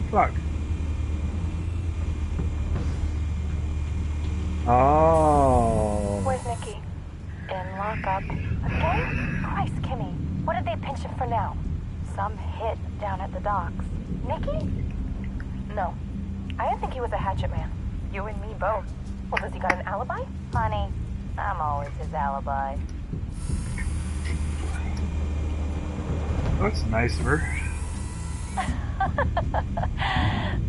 Fuck. Oh. Where's Nikki? In lockup. Again? Christ, Kimmy. What did they pinch him for now? Some hit down at the docks. Nikki? No. I didn't think he was a hatchet man. You and me both. Well, does he got an alibi? Honey, I'm always his alibi. That's nice of her.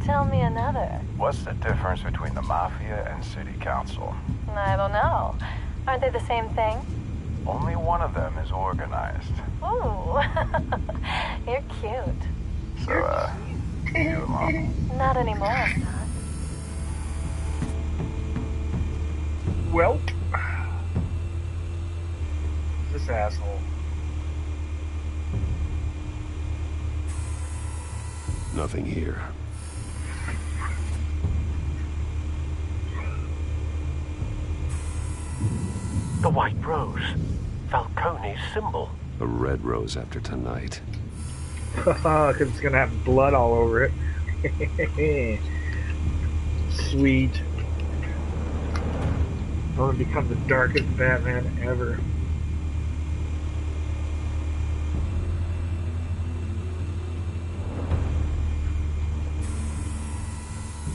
Tell me another. What's the difference between the Mafia and City Council? I don't know. Aren't they the same thing? Only one of them is organized. Ooh. You're cute. So, you alone? Not anymore, son. Well, this asshole. Nothing here. The white rose. Falcone's symbol. A red rose after tonight. Because it's going to have blood all over it. Sweet. I'm going to become the darkest Batman ever.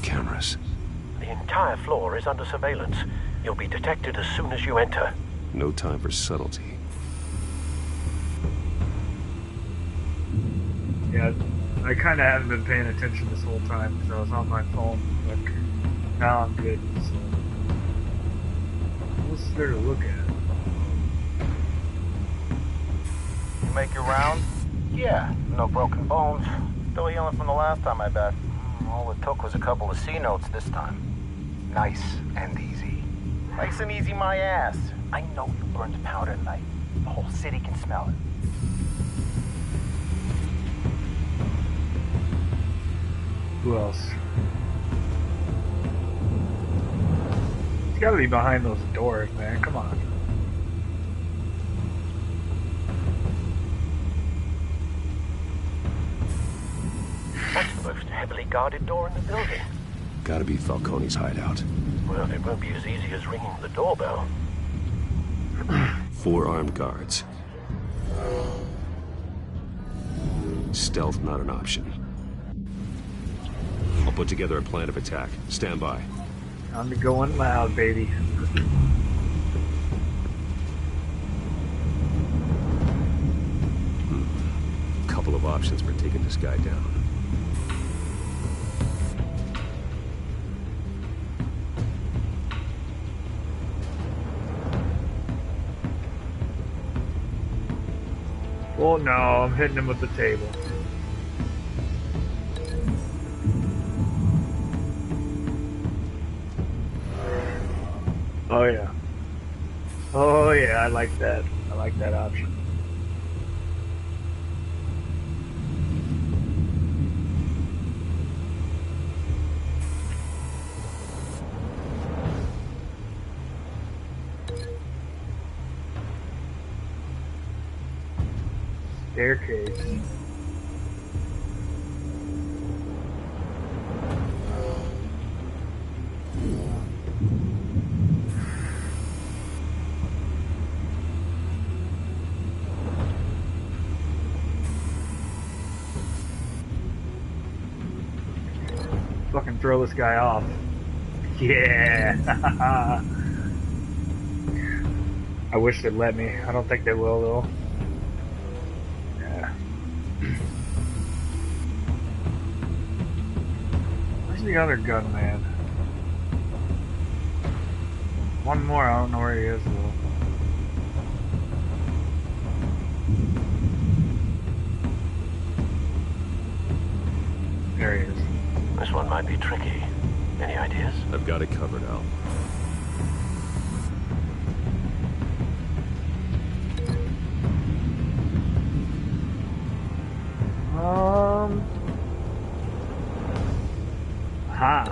Cameras. The entire floor is under surveillance. You'll be detected as soon as you enter. No time for subtlety. Yeah, I kind of haven't been paying attention this whole time because I was on my phone, but now I'm good, so... What's there to look at? You make your round? Yeah, no broken bones. Still healing from the last time, I bet. All it took was a couple of C notes this time. Nice and easy. Nice and easy my ass. I know you burned powder tonight. The whole city can smell it. Who else? It's gotta be behind those doors, man. Come on. That's the most heavily guarded door in the building. Gotta be Falcone's hideout. Well, it won't be as easy as ringing the doorbell. 4 armed guards. Stealth not an option. I'll put together a plan of attack. Stand by. I'm going loud, baby. Couple of options for taking this guy down. Oh no, I'm hitting him with the table. Oh yeah. Oh yeah, I like that. I like that option. Staircase. Fucking throw this guy off. Yeah. I wish they'd let me. I don't think they will though. Yeah. Where's the other gunman? One more, I don't know where he is though. There he is. This one might be tricky. Any ideas? I've got it covered, Al. Ha.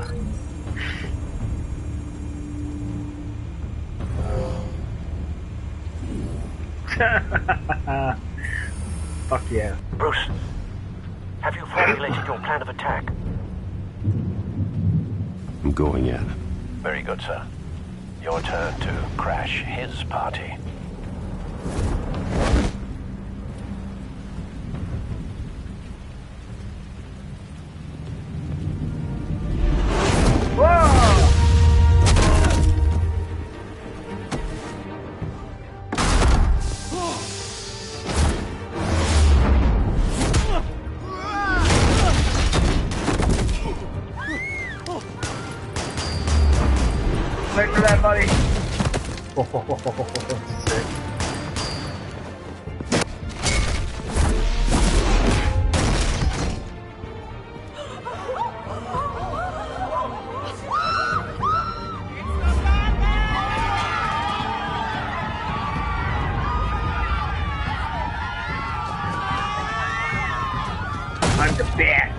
Fuck yeah. Bruce, have you formulated your plan of attack? I'm going in. Very good, sir. Your turn to crash his party. Wait for that, buddy. Oh, sick. I'm the bat.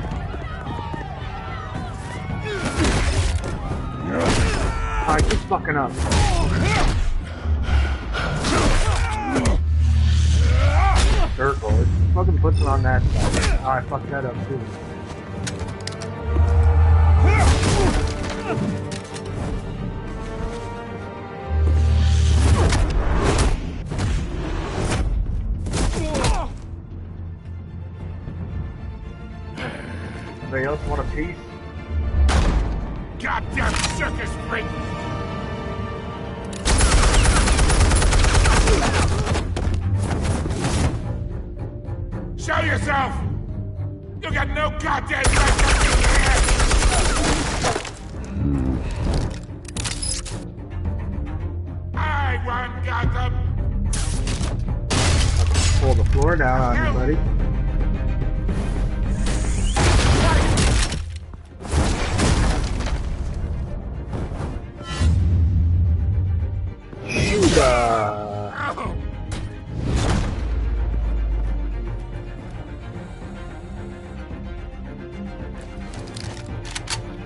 I keep fucking up. Circle. It fucking puts it on that side. Oh, I fucked that up too. Anybody else want a piece? Goddamn circus freak! Show yourself! You got no goddamn right to be here! I won Gotham! Pull the floor down on you, buddy.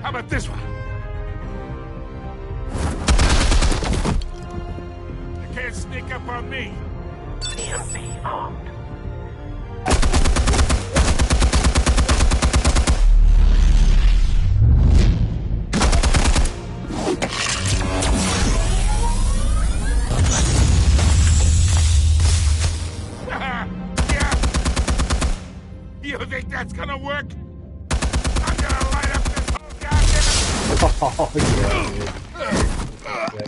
How about this one? You can't sneak up on me. EMP armed. You think that's gonna work? I'm gonna light up this whole goddamn... Oh, yeah,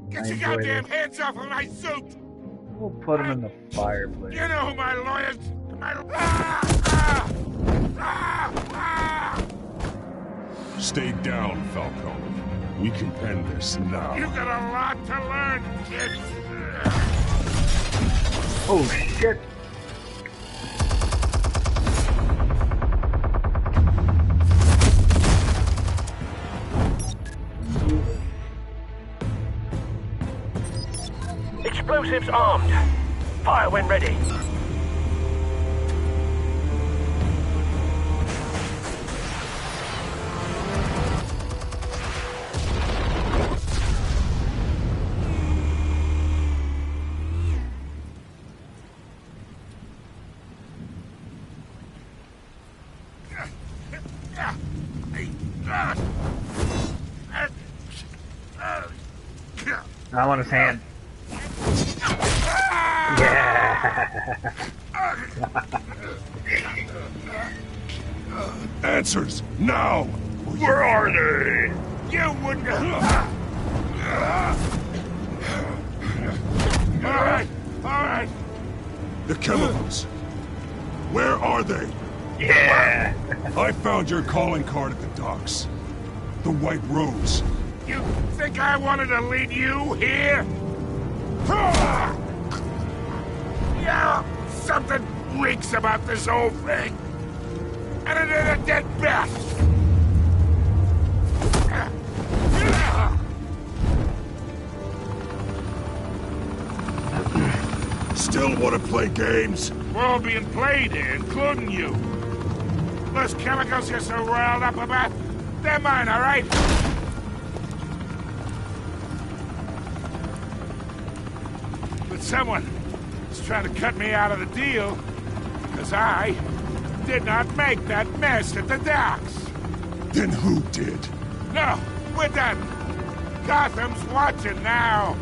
Get your goddamn hands off of my suit! We'll put him in the fireplace. You know who my lawyers... Stay down, Falcone. We can end this now. You got a lot to learn, kid. Oh, shit. Explosives armed. Fire when ready. I want his hand. Yeah. Answers now. Where are they? You wouldn't. All right. The chemicals. Where are they? Yeah. I found your calling card at the docks. The White Rose. You think I wanted to lead you here? Yeah, something reeks about this whole thing. And it is a dead bat. Still want to play games? We're all being played here, including you. Those chemicals you're so riled up about, they're mine, all right? But someone is trying to cut me out of the deal, because I did not make that mess at the docks. Then who did? No, we're done. Gotham's watching now.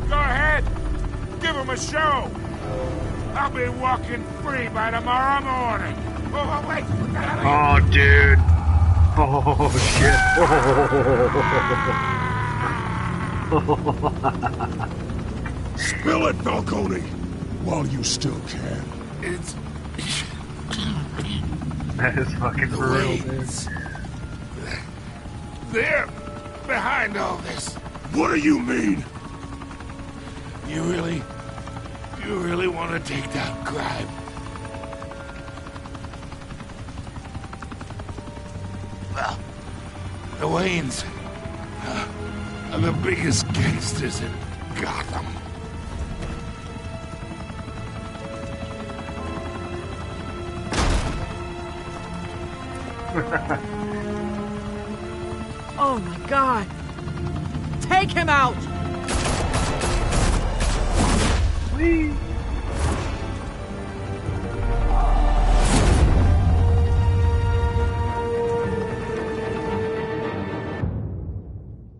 Go ahead. Give him a show. I'll be walking free by tomorrow morning. Oh, wait. Oh, dude. Oh, shit. Spill it, Falcone, while you still can. It's... That is fucking The for real, dude. Waynes. They're behind all this. What do you mean? You really want to take down crime? Well, the Waynes are the biggest gangsters in Gotham. Oh my god! Take him out! Whee!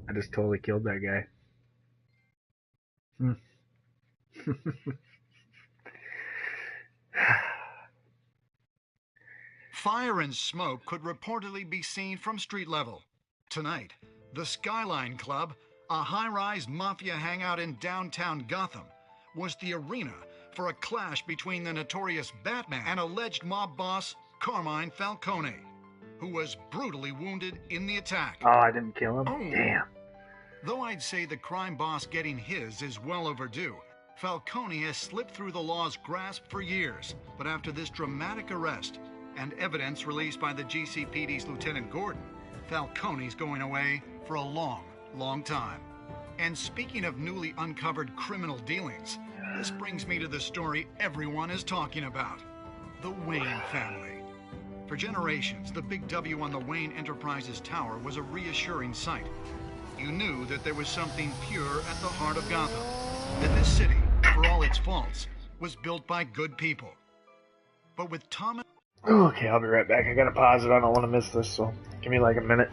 I just totally killed that guy. Fire and smoke could reportedly be seen from street level. Tonight, the Skyline Club, a high-rise mafia hangout in downtown Gotham, was the arena for a clash between the notorious Batman and alleged mob boss Carmine Falcone, who was brutally wounded in the attack. Oh, I didn't kill him? Damn. Though I'd say the crime boss getting his is well overdue, Falcone has slipped through the law's grasp for years. But after this dramatic arrest and evidence released by the GCPD's Lieutenant Gordon, Falcone's going away for a long, long time. And speaking of newly uncovered criminal dealings, this brings me to the story everyone is talking about: the Wayne family. For generations, the big W on the Wayne Enterprises Tower was a reassuring sight. You knew that there was something pure at the heart of Gotham, that this city, for all its faults, was built by good people. But with Thomas... Okay, I'll be right back. I gotta pause it. I don't want to miss this, so give me like a minute.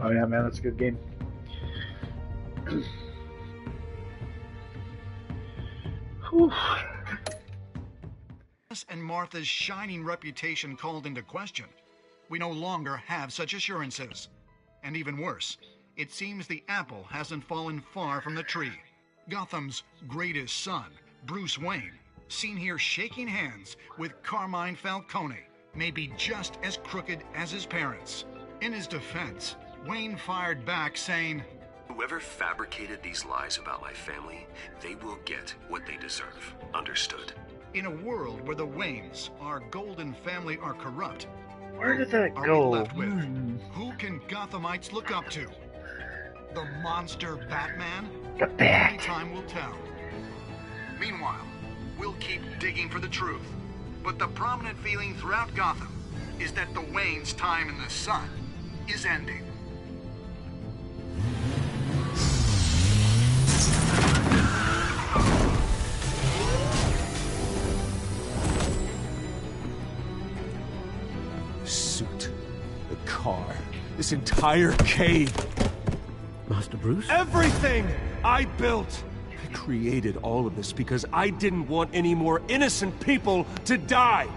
Oh yeah, man, that's a good game. Whew. And Martha's shining reputation called into question. We no longer have such assurances. And even worse, it seems the apple hasn't fallen far from the tree. Gotham's greatest son, Bruce Wayne, seen here shaking hands with Carmine Falcone, may be just as crooked as his parents. In his defense, Wayne fired back saying, "Whoever fabricated these lies about my family, they will get what they deserve. Understood?" In a world where the Waynes, our golden family, are corrupt, where did that are go? we left with? Who can Gothamites look up to? The monster Batman? The Bat. Only time will tell. Meanwhile, we'll keep digging for the truth. But the prominent feeling throughout Gotham is that the Waynes' time in the sun is ending. Suit, the car, this entire cave. Master Bruce? Everything I built! I created all of this because I didn't want any more innocent people to die!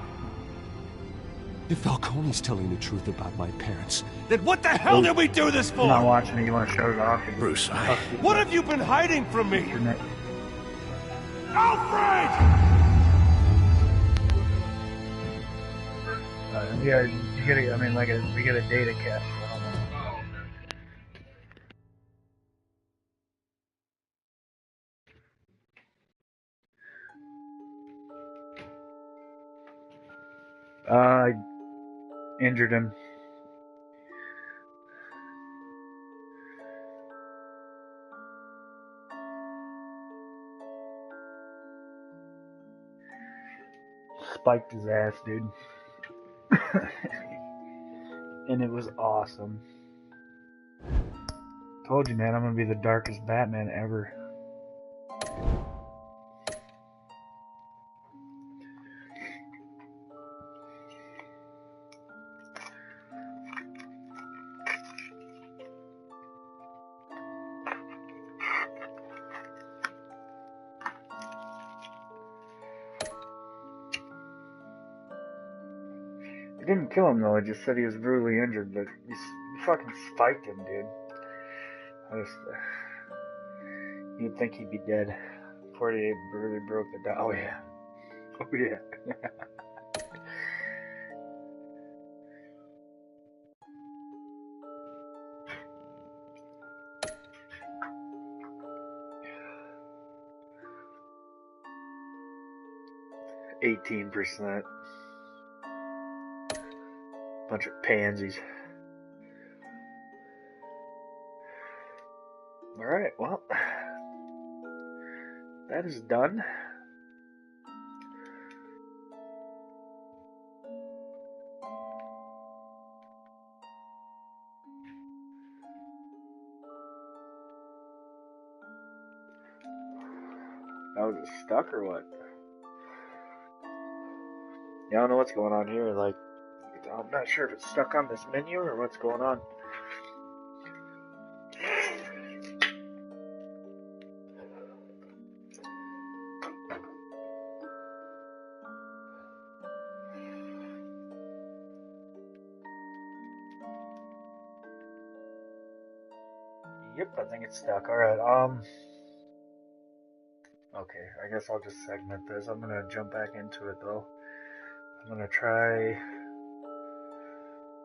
If Falcone's telling the truth about my parents, then what the hell did we do this for? I'm not watching it. You want to shut it off? Bruce, What have you been hiding from me? Alfred! Yeah, you gotta. I mean, like we get a data cap. I injured him. Spiked his ass, dude. And it was awesome. Told you, man, I'm gonna be the darkest Batman ever. It didn't kill him though, it just said he was brutally injured, but you fucking spiked him, dude. You'd think he'd be dead before he really broke the down. Oh yeah. Oh yeah. %. Bunch of pansies. Alright, well, that is done. Now is it stuck or what? Yeah, I don't know what's going on here, like, I'm not sure if it's stuck on this menu or what's going on. Yep, I think it's stuck. Alright, okay, I guess I'll just segment this. I'm gonna jump back into it though. I'm gonna try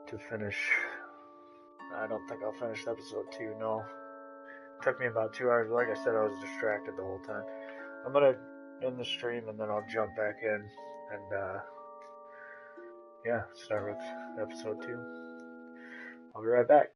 to finish. I don't think I'll finish episode 2, no. It took me about 2 hours, but like I said, I was distracted the whole time. I'm gonna end the stream and then I'll jump back in and, yeah, start with episode 2. I'll be right back.